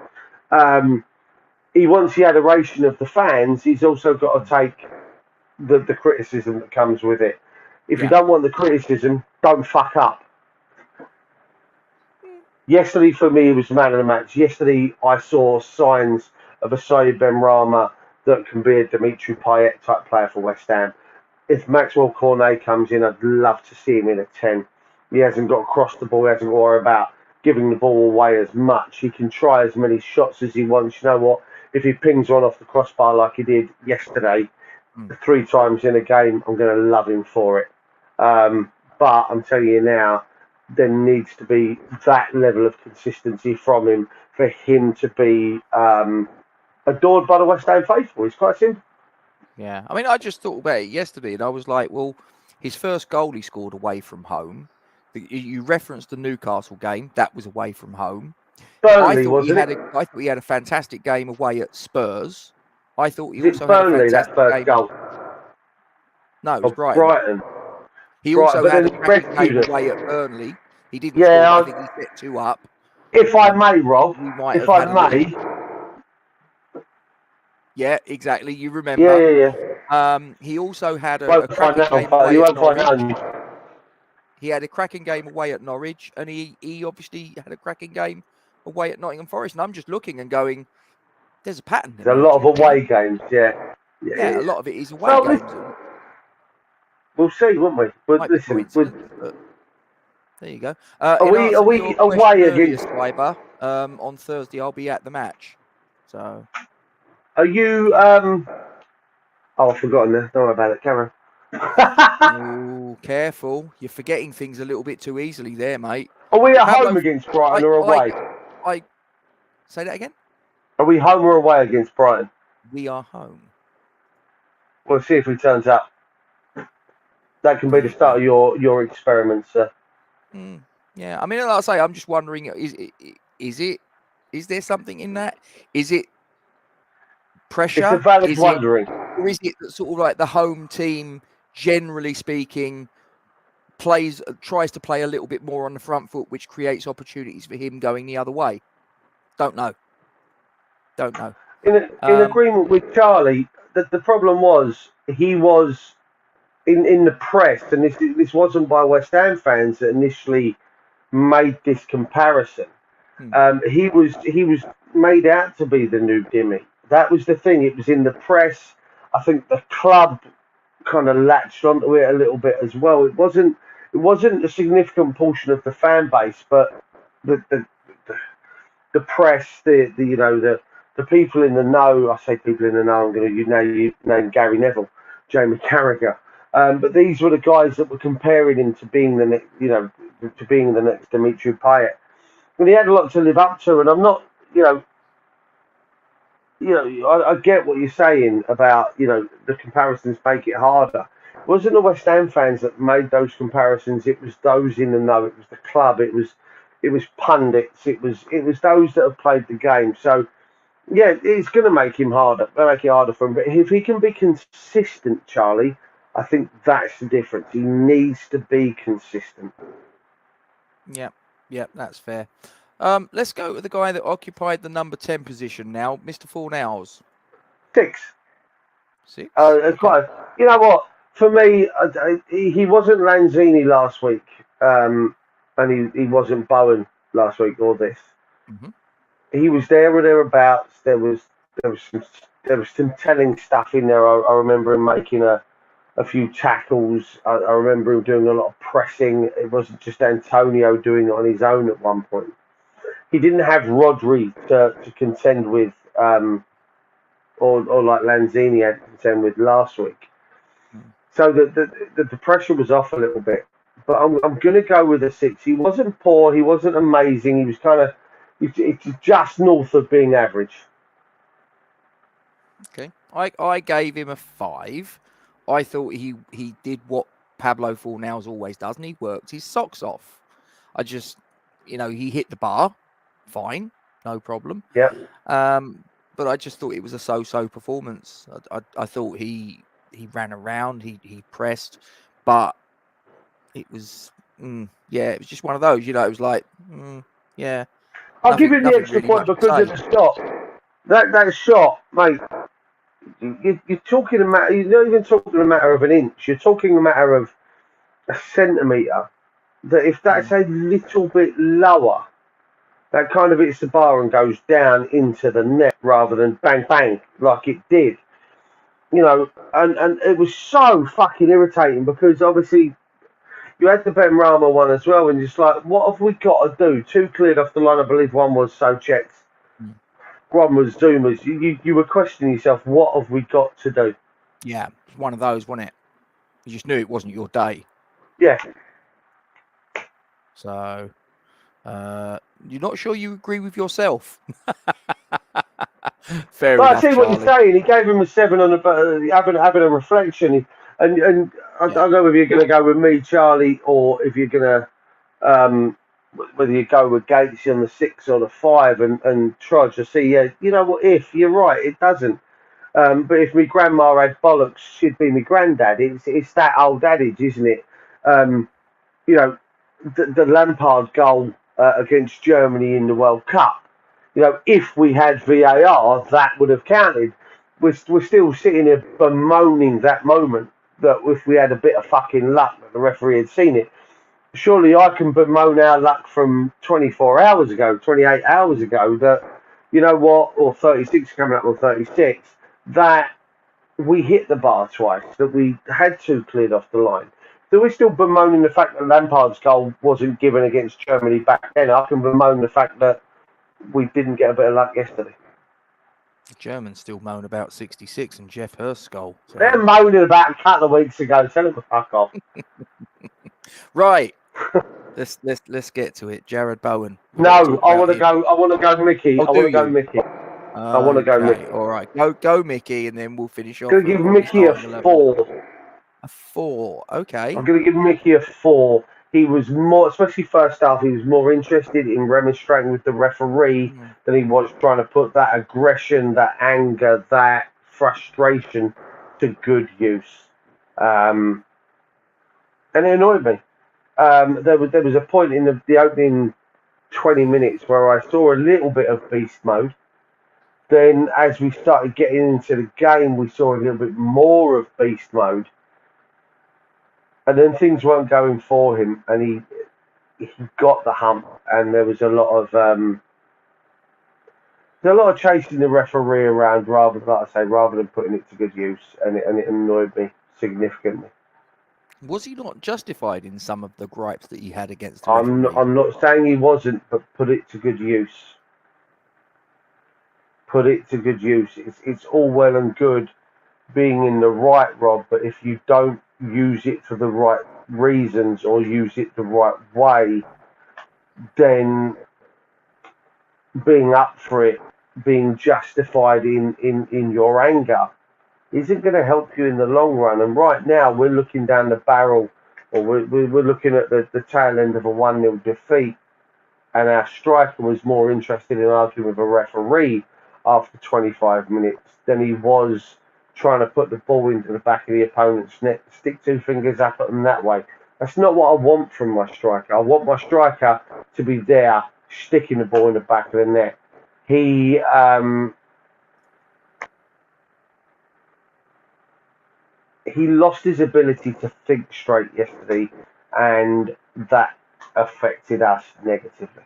He wants the adoration of the fans. He's also got to take the criticism that comes with it. If you don't want the criticism, don't fuck up. Yesterday, for me, it was the man of the match. Yesterday, I saw signs of a Saeed Benrahma that can be a Dimitri Payet type player for West Ham. If Maxwell Cornet comes in, I'd love to see him in a 10. He hasn't got to cross the ball, he hasn't got to worry about giving the ball away as much. He can try as many shots as he wants. You know what? If he pings one off the crossbar like he did yesterday, 3 times in a game, I'm going to love him for it. But I'm telling you now, there needs to be that level of consistency from him for him to be adored by the West Ham faithful. It's quite simple. Yeah, I mean, I just thought about it yesterday, and I was like, well, his first goal he scored away from home. You referenced the Newcastle game; that was away from home. Burnley, wasn't it? I thought he had a fantastic game away at Spurs. I thought he Was also it Burnley, had a fantastic that first game. goal? No, it was Brighton. He Right, also but had a then he cracking game rescued away us. at Burnley. He didn't score, but I think he set 2 up. If I may, Rob, We might if have I had a may. little... Yeah, exactly. You remember. Yeah. He also had a cracking game You away at won't find Norwich. out. He had a cracking game away at Norwich, and he obviously had a cracking game away at Nottingham Forest. And I'm just looking and going, there's a pattern There's a lot of away games, yeah. Yeah, a lot of it is away games. We'll see, won't we? But Might listen, but there you go. are we away against Cyber? On Thursday, I'll be at the match. So, are you? Oh, I've forgotten now. Don't worry about it, Cameron. Ooh, careful! You're forgetting things a little bit too easily there, mate. Are we at home against Brighton or away? I say that again. Are we home or away against Brighton? We are home. We'll see if he turns up. That can be the start of your experiment, sir. Yeah, I mean, like I say, I'm just wondering: is there something in that? Is it pressure? It's a valid wondering. Or is it sort of like the home team, generally speaking, tries to play a little bit more on the front foot, which creates opportunities for him going the other way? Don't know. In agreement with Charlie, the problem was he was in the press, and this wasn't by West Ham fans that initially made this comparison. He was made out to be the new Dimmy. That was the thing. It was in the press. I think the club kind of latched onto it a little bit as well. It wasn't a significant portion of the fan base, but the press, the people in the know. I say people in the know. I'm going to name Gary Neville, Jamie Carragher. But these were the guys that were comparing him to being the next, to being the next Dimitri Payet. And he had a lot to live up to. And I'm not, I get what you're saying about, the comparisons make it harder. It wasn't the West Ham fans that made those comparisons. It was those in the know. It was the club. It was pundits. It was those that have played the game. So, yeah, it's going to make him harder. Make it harder for him. But if he can be consistent, Charlie, I think that's the difference. He needs to be consistent. Yeah, that's fair. Let's go with the guy that occupied the number 10 position now, Mr. Fornals. 6. 6? Quite. You know what? For me, he wasn't Lanzini last week, and he wasn't Bowen last week or this. Mm-hmm. He was there or thereabouts. There was some telling stuff in there. I remember him making a few tackles. I remember him doing a lot of pressing. It wasn't just Antonio doing it on his own at one point. He didn't have Rodri to contend with, or like Lanzini had to contend with last week. So the pressure was off a little bit. But I'm going to go with a 6. He wasn't poor. He wasn't amazing. He was kind of it's just north of being average. Okay. I gave him a 5. I thought he did what Pablo Fornals always does, and he worked his socks off. I just, he hit the bar. Fine. No problem. Yeah. But I just thought it was a so-so performance. I thought he ran around, he pressed, but it was, it was just one of those. It was like, yeah. I'll give him the extra really point because of the shot. That shot, mate. You're talking a matter. You're not even talking a matter of an inch. You're talking a matter of a centimetre. That if that's a little bit lower, that kind of hits the bar and goes down into the net rather than bang bang like it did. And it was so fucking irritating because obviously you had the Ben Rama one as well, and just like, what have we got to do? 2 cleared off the line. I believe one was so checked. One was Zuma's. You were questioning yourself, what have we got to do? Yeah, it was one of those, wasn't it? You just knew it wasn't your day. Yeah. So, you're not sure you agree with yourself? Fair enough, I see what you're saying. He gave him a 7 on the having a reflection, and I don't know if you're going to go with me, Charlie, or if you're going to whether you go with Gates on the 6 or the 5 and try to see. Yeah, you know what? If you're right, it doesn't. But if my grandma had bollocks, she'd be my granddad. It's that old adage, isn't it? The Lampard goal against Germany in the World Cup. If we had VAR, that would have counted. We're still sitting here bemoaning that moment that if we had a bit of fucking luck that the referee had seen it. Surely I can bemoan our luck from 24 hours ago, 28 hours ago, that, you know what, or 36 coming up on 36, that we hit the bar twice, that we had 2 cleared off the line. So we're still bemoaning the fact that Lampard's goal wasn't given against Germany back then. I can bemoan the fact that we didn't get a bit of luck yesterday. The Germans still moan about 66 and Jeff Hurst's goal. So. They're moaning about a couple of weeks ago. Tell them to fuck off. Right. Let's get to it. Jared Bowen. No, I want to go. I want to go Mickey. I want to go Mickey. I want to go Mickey. All right, go Mickey, and then we'll finish off. I'm going to give Mickey a 4. A 4, okay. I'm going to give Mickey a 4. He was more, especially first half, he was more interested in remonstrating with the referee than he was trying to put that aggression, that anger, that frustration to good use. And it annoyed me. There was a point in the opening 20 minutes where I saw a little bit of beast mode. Then as we started getting into the game, we saw a little bit more of beast mode. And then things weren't going for him, and he got the hump, and there was a lot of chasing the referee around rather than putting it to good use, and it annoyed me significantly. Was he not justified in some of the gripes that he had against the referee? I'm not saying he wasn't, but put it to good use. Put it to good use. It's all well and good being in the right, Rob, but if you don't use it for the right reasons or use it the right way, then being up for it, being justified in your anger, isn't going to help you in the long run. And right now we're looking down the barrel, or we're looking at the tail end of a 1-0 defeat, and our striker was more interested in arguing with a referee after 25 minutes than he was trying to put the ball into the back of the opponent's net, stick 2 fingers up at them that way. That's not what I want from my striker. I want my striker to be there, sticking the ball in the back of the net. He lost his ability to think straight yesterday, and that affected us negatively.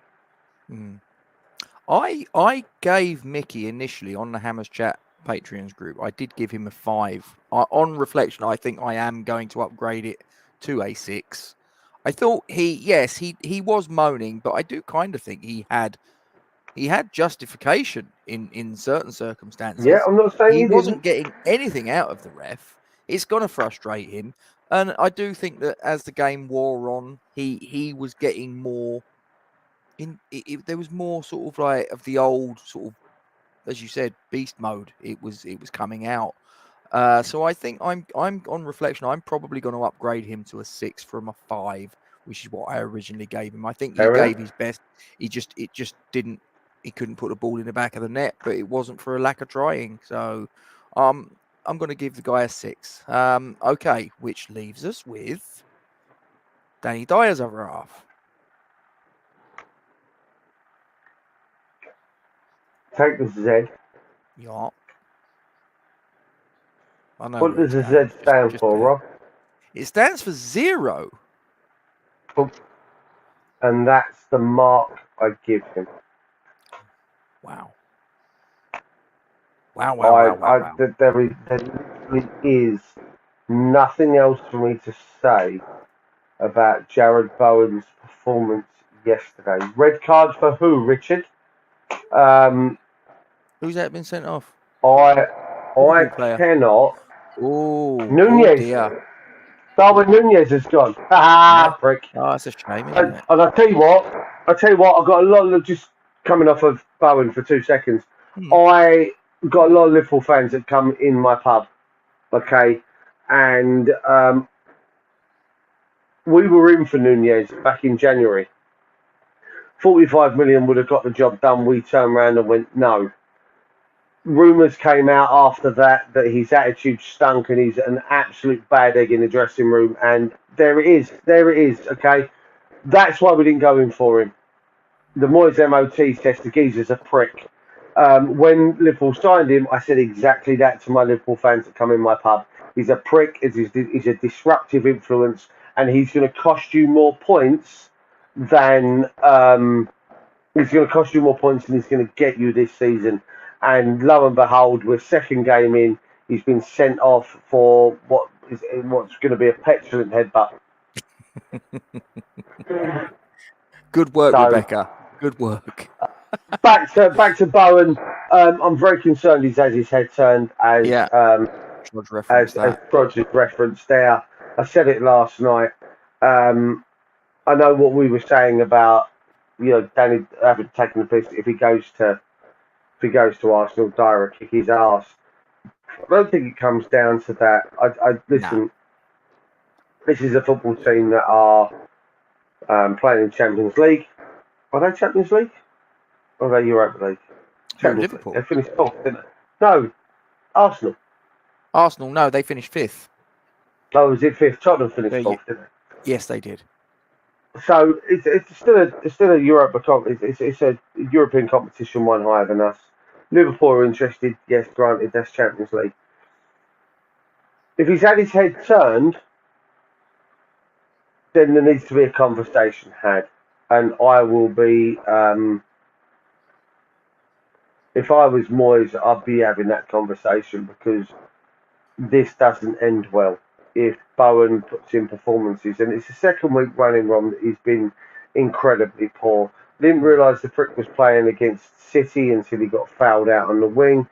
I gave Mickey initially on the Hammers Chat Patreons group, I did give him a 5. On reflection, I think I am going to upgrade it to a 6. I thought he was moaning, but I do kind of think he had justification in certain circumstances. Yeah, I'm not saying he wasn't getting anything out of the ref. it's going to frustrate him. And I do think that as the game wore on, he was getting more. There was more sort of like of the old sort of, as you said, beast mode. It was coming out. So I think I'm on reflection, I'm probably going to upgrade him to a 6 from a 5, which is what I originally gave him. I think he gave his best. He just couldn't put the ball in the back of the net, but it wasn't for a lack of trying. So I'm going to give the guy a 6. Okay, which leaves us with Danny Dyer's other half. Take the Z. Yeah. I know what does the Z stand for, Rob? It stands for 0. And that's the mark I give him. Wow. Wow. There literally is nothing else for me to say about Jared Bowen's performance yesterday. Red card for who, Richard? Who's that been sent off? I cannot. Nunez. Dear. Darwin Nunez has gone. Prick. Oh, that's a shame, isn't it? And I'll tell you what, I've got a lot of, just coming off of Bowen for 2 seconds, I got a lot of Liverpool fans that come in my pub, okay, and we were in for Nunez back in January. 45 million would have got the job done. We turned around and went, no. Rumours came out after that his attitude stunk and he's an absolute bad egg in the dressing room. And there it is, okay? That's why we didn't go in for him. The Moyes MOT says the geezer's a prick. When Liverpool signed him, I said exactly that to my Liverpool fans that come in my pub. He's a prick, he's a disruptive influence, and he's going to cost you more points than... he's going to cost you more points than he's going to get you this season. And lo and behold, we're second game in. He's been sent off for what's going to be a petulant headbutt. Good work, Rebecca. Good work. back to Bowen. I'm very concerned he's had his head turned as Roger's referenced there. I said it last night. I know what we were saying about Danny having taken the piss. If he goes to Arsenal, Dyer will kick his ass. I don't think it comes down to that. Listen. No. This is a football team that are playing in Champions League. Are they Champions League? Or are they Europa League? Champions Liverpool. League. They finished 4th, didn't they? No, Arsenal. Arsenal, no, they finished 5th. Oh, was it 5th? Tottenham finished 4th, didn't they? Yes, they did. So it's still a Europa it's a European competition, one higher than us. Liverpool are interested. Yes, granted, that's Champions League. If he's had his head turned, then there needs to be a conversation had, and I will be. If I was Moyes, I'd be having that conversation because this doesn't end well. If Bowen puts in performances, and it's the second week running, Ron, that he's been incredibly poor. Didn't realise the prick was playing against City until he got fouled out on the wing.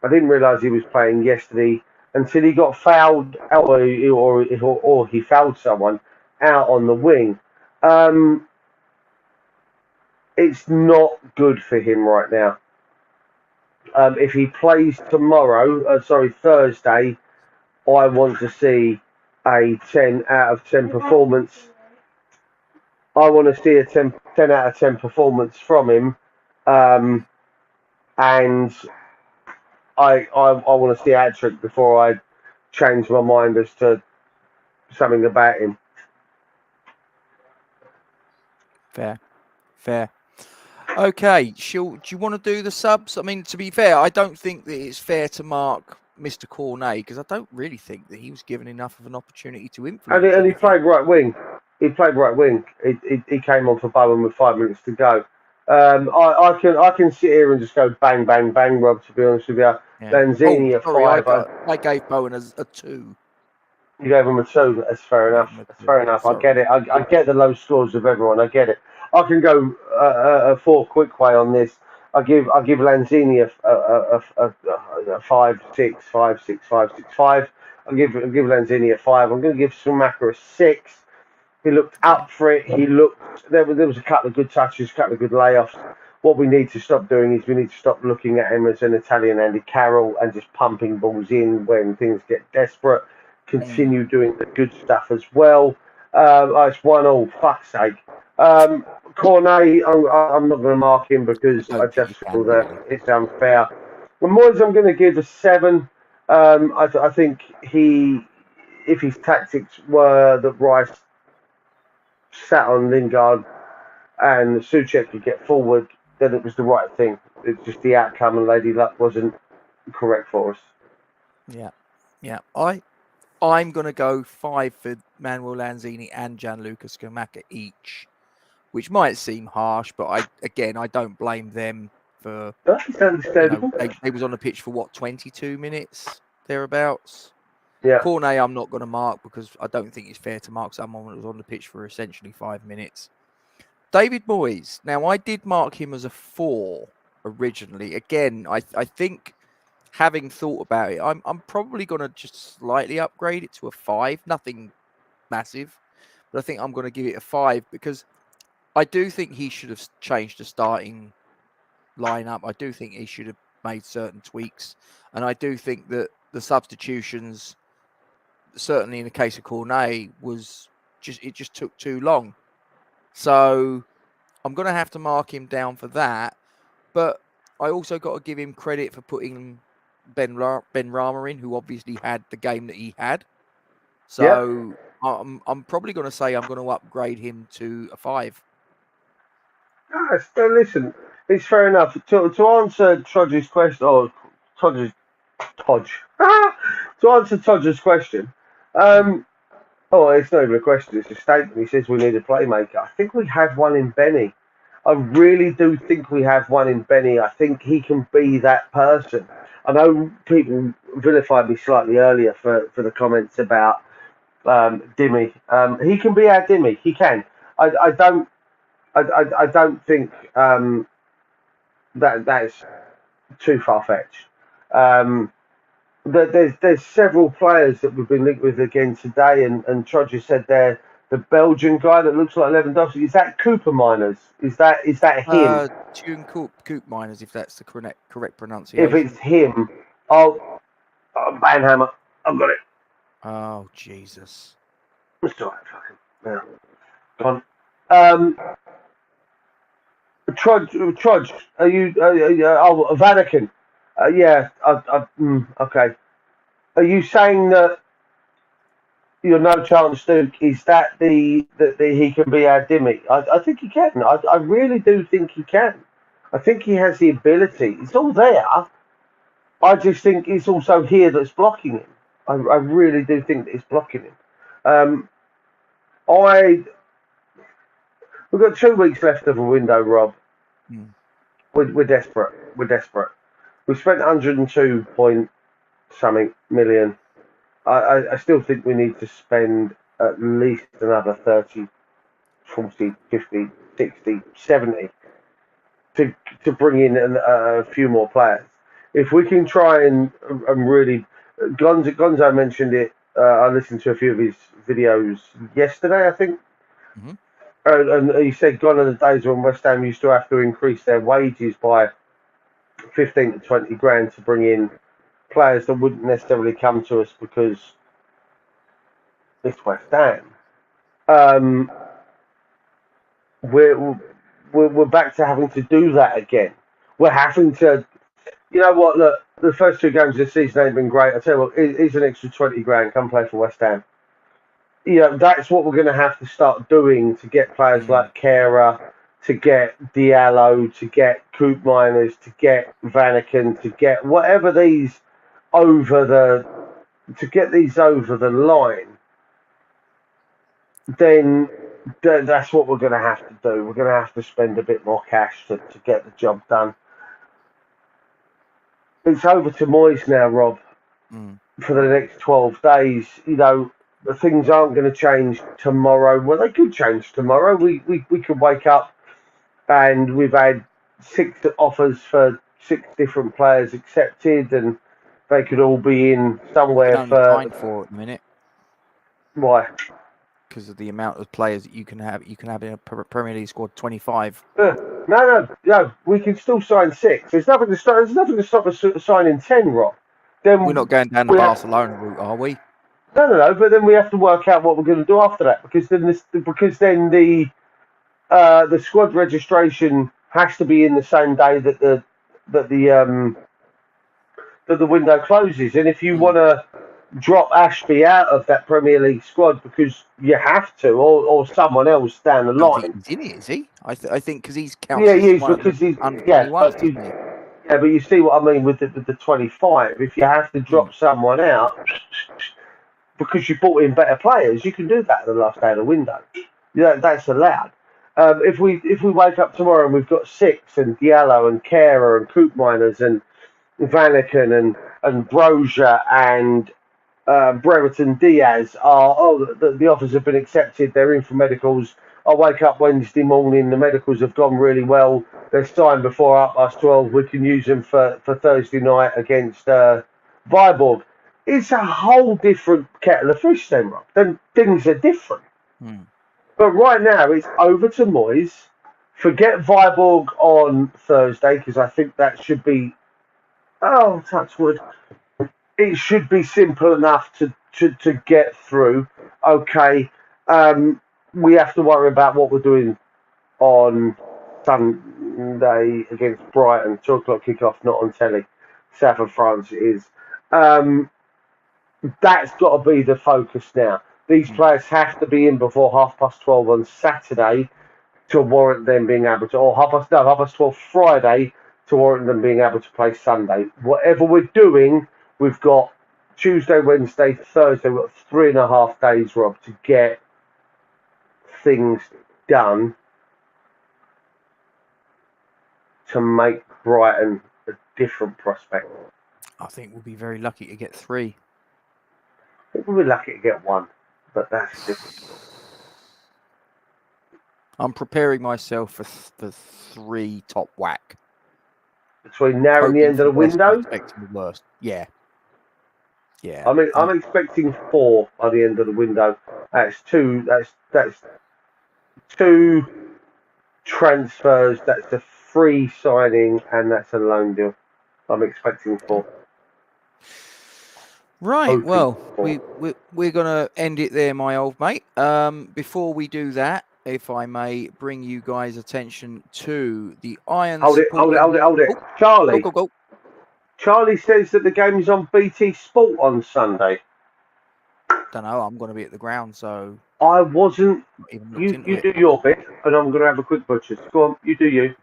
I didn't realise he was playing yesterday until he got fouled out, or he fouled someone out on the wing. It's not good for him right now. If he plays Thursday, I want to see a 10 out of 10 performance. I want to see a 10 out of 10 performance from him. And I want to see a hat-trick before I change my mind as to something about him. Fair. Okay, do you want to do the subs? I mean, to be fair, I don't think that it's fair to mark Mr. Cornet because I don't really think that he was given enough of an opportunity to influence. And he played right wing. He came on for Bowen with 5 minutes to go. I can sit here and just go bang, bang, bang, Rob, to be honest with you. Yeah. Lanzini a 5. I gave Bowen a 2. You gave him a 2. That's fair enough. Sorry. I get it. I get the low scores of everyone. I get it. I can go a 4 quick way on this. I give Lanzini a 5-6, 5-6, 5-6, 5. I'll give Lanzini a 5. I'm going to give Schumacher a 6. He looked up for it. He looked. There was a couple of good touches, a couple of good layoffs. What we need to stop doing is we need to stop looking at him as an Italian Andy Carroll and just pumping balls in when things get desperate. Continue doing the good stuff as well. It's 1-1. Fuck's sake. Cornet, I'm not going to mark him because I just feel that it's unfair. And Moyes, I'm going to give a 7. I think if his tactics were that Rice sat on Lingard and Souček could get forward, then it was the right thing. It's just the outcome, and Lady Luck wasn't correct for us. Yeah. I'm going to go 5 for Manuel Lanzini and Gianluca Scamacca each, which might seem harsh, but I don't blame them for. That's understandable. They was on the pitch for what, 22 minutes thereabouts. Yeah. Cornet, I'm not going to mark because I don't think it's fair to mark someone that was on the pitch for essentially 5 minutes. David Moyes. Now, I did mark him as a 4 originally. Again, I think, having thought about it, I'm probably going to just slightly upgrade it to a 5. Nothing massive, but I think I'm going to give it a 5 because I do think he should have changed the starting lineup. I do think he should have made certain tweaks, and I do think that the substitutions, certainly in the case of Cornet, it just took too long. So I'm going to have to mark him down for that. But I also got to give him credit for putting Ben Rama in, who obviously had the game that he had. So I'm probably going to say I'm going to upgrade him to a 5. Listen, it's fair enough. To answer Todge's question, or Todge. To answer Todge's question, it's not even a question, it's a statement. He says we need a playmaker. I think we have one in Benny. I really do think we have one in Benny. I think he can be that person. I know people vilified me slightly earlier for the comments about Dimmy. He can be our Dimmy. He can. I don't think that's too far-fetched. There's several players that we've been linked with again today, and Trodger said there, the Belgian guy that looks like Lewandowski, is that Cooper Miners? Is that him? Tune Coop Miners, if that's the correct pronunciation. If it's him, Banhammer, I've got it. Oh, Jesus. It's all right, fucking gone. Trudge, are you? Vatican. Okay. Are you saying that you're no chance, Duke? Is that the he can be our Dimmy? I think he can. I really do think he can. I think he has the ability. It's all there. I just think it's also here that's blocking him. I really do think that it's blocking him. We've got 2 weeks left of a window, Rob. We're desperate. We've spent 102 point something million. I still think we need to spend at least another 30, 40, 50, 60, 70 to bring in a few more players. If we can try and really... Gonzo mentioned it. I listened to a few of his videos yesterday, I think. And he said gone are the days when West Ham used to have to increase their wages by 15 to 20 grand to bring in players that wouldn't necessarily come to us because it's West Ham. We're back to having to do that again. We're having to, you know what? Look, the first 2 games of the season ain't been great. I tell you what, here's an extra 20 grand. Come play for West Ham. That's what we're going to have to start doing to get players like Kera, to get Diallo, to get Coop Miners, to get Vanaken, to get whatever these over the line. Then that's what we're going to have to do. We're going to have to spend a bit more cash to get the job done. It's over to Moyes now, Rob, for the next 12 days. Things aren't going to change tomorrow. Well, they could change tomorrow. We could wake up and we've had 6 offers for 6 different players accepted, and they could all be in You somewhere can only for sign 4 at the minute why? because of the amount of players that you can have. You can have in a Premier League squad 25. No. We can still sign 6. There's nothing to stop. There's nothing to stop us signing 10, Rob. Then We're not going down the we have- Barcelona route, are we? No. But then we have to work out what we're going to do after that, because then the squad registration has to be in the same day that the window closes. And if you want to drop Ashby out of that Premier League squad because you have to, or someone else down the I don't think line. he's in it, is he? I think because he's counts Yeah, as he is one of because the he's under yeah, 21s, but doesn't he? yeah, but you see what I mean with the 25. If you have to drop someone out because you brought in better players, you can do that at the last day of the window. Yeah, that's allowed. If we wake up tomorrow and we've got 6 and Diallo and Kehrer and Koopmeiners and Vanaken and Brozier and Brereton Diaz the offers have been accepted, they're in for medicals. I wake up Wednesday morning, the medicals have gone really well, they're signed before 12:30, we can use them for Thursday night against Viborg. It's a whole different kettle of fish then, Rob. Then things are different. But right now it's over to Moyes. Forget Viborg on Thursday, because I think that should be, touch wood, it should be simple enough to get through. Okay, we have to worry about what we're doing on Sunday against Brighton. 2 o'clock kickoff, not on telly. South of France it is. That's got to be the focus now. These players have to be in before 12:30 on Saturday to warrant them being able to, or 12:30 Friday to warrant them being able to play Sunday. Whatever we're doing, we've got Tuesday, Wednesday, Thursday. We've got 3.5 days, Rob, to get things done to make Brighton a different prospect. I think we'll be very lucky to get 3. I think we'll be lucky to get 1, but that's difficult. I'm preparing myself for 3 top whack. Between now and the end of the window? Expecting the worst. Yeah. I'm expecting 4 by the end of the window. That's 2 transfers, that's a free signing, and that's a loan deal. I'm expecting 4. Right, well, we're going to end it there, my old mate. Before we do that, if I may bring you guys' attention to the Iron... Hold it. Charlie. Go. Charlie says that the game is on BT Sport on Sunday. Don't know, I'm going to be at the ground, so... I wasn't... You do your bit, and I'm going to have a quick butcher's. Go on, you do you.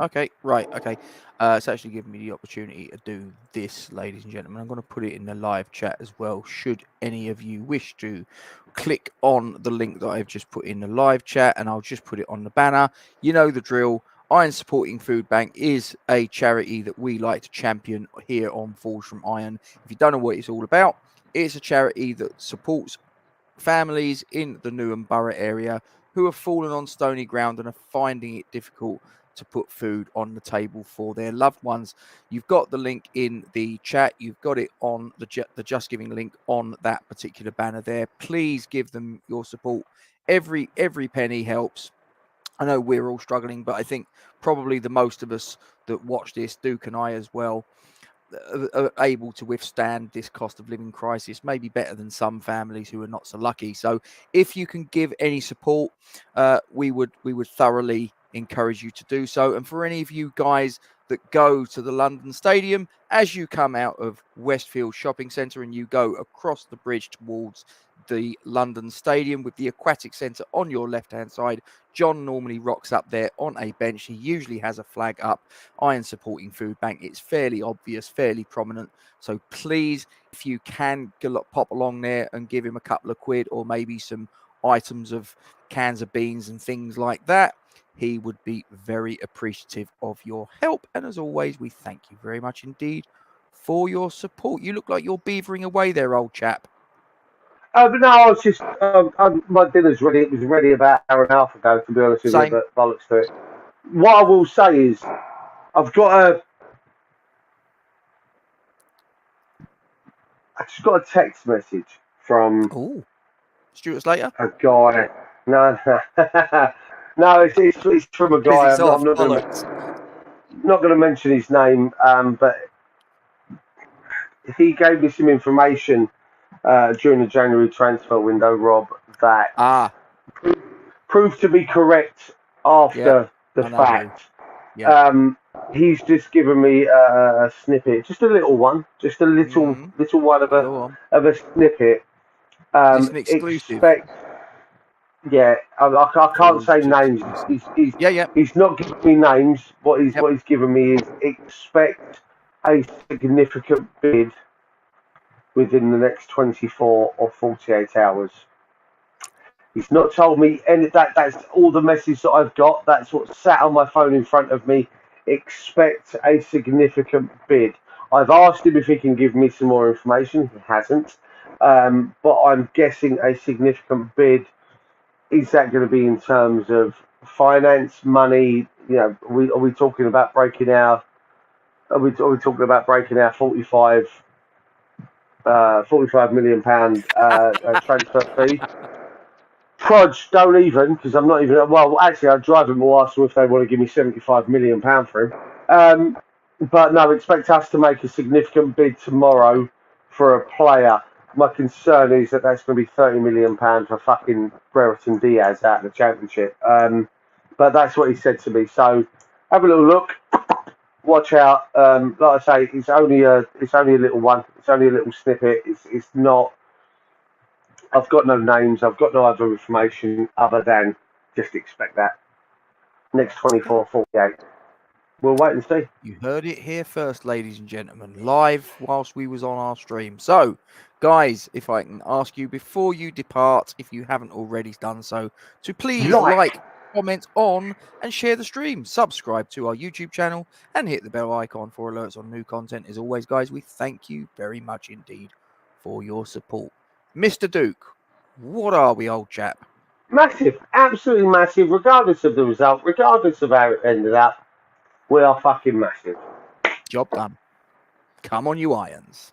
Okay, right, okay. It's actually given me the opportunity to do this, ladies and gentlemen. I'm going to put it in the live chat as well, should any of you wish to click on the link that I've just put in the live chat, and I'll just put it on the banner. You know the drill. Iron Supporting Food Bank is a charity that we like to champion here on Forged from Iron. If you don't know what it's all about, it's a charity that supports families in the Newham Borough area who have fallen on stony ground and are finding it difficult to put food on the table for their loved ones. You've got the link in the chat. You've got it on the Just Giving link on that particular banner there. Please give them your support. Every penny helps. I know we're all struggling, but I think probably the most of us that watch this, Duke and I as well, are able to withstand this cost of living crisis, maybe better than some families who are not so lucky. So if you can give any support, we would thoroughly encourage you to do so. And for any of you guys that go to the London Stadium, as you come out of Westfield Shopping Centre and you go across the bridge towards the London Stadium with the Aquatic Centre on your left-hand side, John normally rocks up there on a bench. He usually has a flag up, Iron Supporting Food Bank. It's fairly obvious, fairly prominent. So please, if you can pop along there and give him a couple of quid or maybe some items of cans of beans and things like that, he would be very appreciative of your help. And as always, we thank you very much indeed for your support. You look like you're beavering away there, old chap. But no, I was just, my dinner's ready. It was ready about an hour and a half ago, to be honest with you, but bollocks to it. What I will say is, I've got I just got a text message from Stuart Slater. a guy. No, no, it's from a guy. It's off. Not going to mention his name, but he gave me some information during the January transfer window, Rob, that proved to be correct after the fact. He's just given me a snippet, just a little one, just a little one of a snippet. Is this an exclusive? I can't say names. He's not giving me names. What he's given me is expect a significant bid within the next 24 or 48 hours. He's not told me any. That's all the message that I've got. That's what's sat on my phone in front of me. Expect a significant bid. I've asked him if he can give me some more information. He hasn't. But I'm guessing a significant bid. Is that going to be in terms of finance, money? You know, are we talking about breaking our? Are we talking about breaking our 45 million pound transfer fee? Proj, don't even, because I'm not even. Well, actually, I'd drive them all ask them if they want to give me £75 million for him. But no, expect us to make a significant bid tomorrow for a player. My concern is that that's going to be £30 million for fucking Brereton Diaz out of the Championship. But that's what he said to me. So have a little look. Watch out. Like I say, it's only a little one. It's only a little snippet. It's not. I've got no names. I've got no other information other than just expect that. Next 24, 48. We'll wait and see. You heard it here first, ladies and gentlemen, live whilst we was on our stream. So, guys, if I can ask you before you depart, if you haven't already done so, to please like, comment on, and share the stream. Subscribe to our YouTube channel and hit the bell icon for alerts on new content. As always, guys, we thank you very much indeed for your support. Mr. Duke, what are we, old chap? Massive, absolutely massive, regardless of the result, regardless of how it ended up. We are fucking massive. Job done. Come on, you Irons.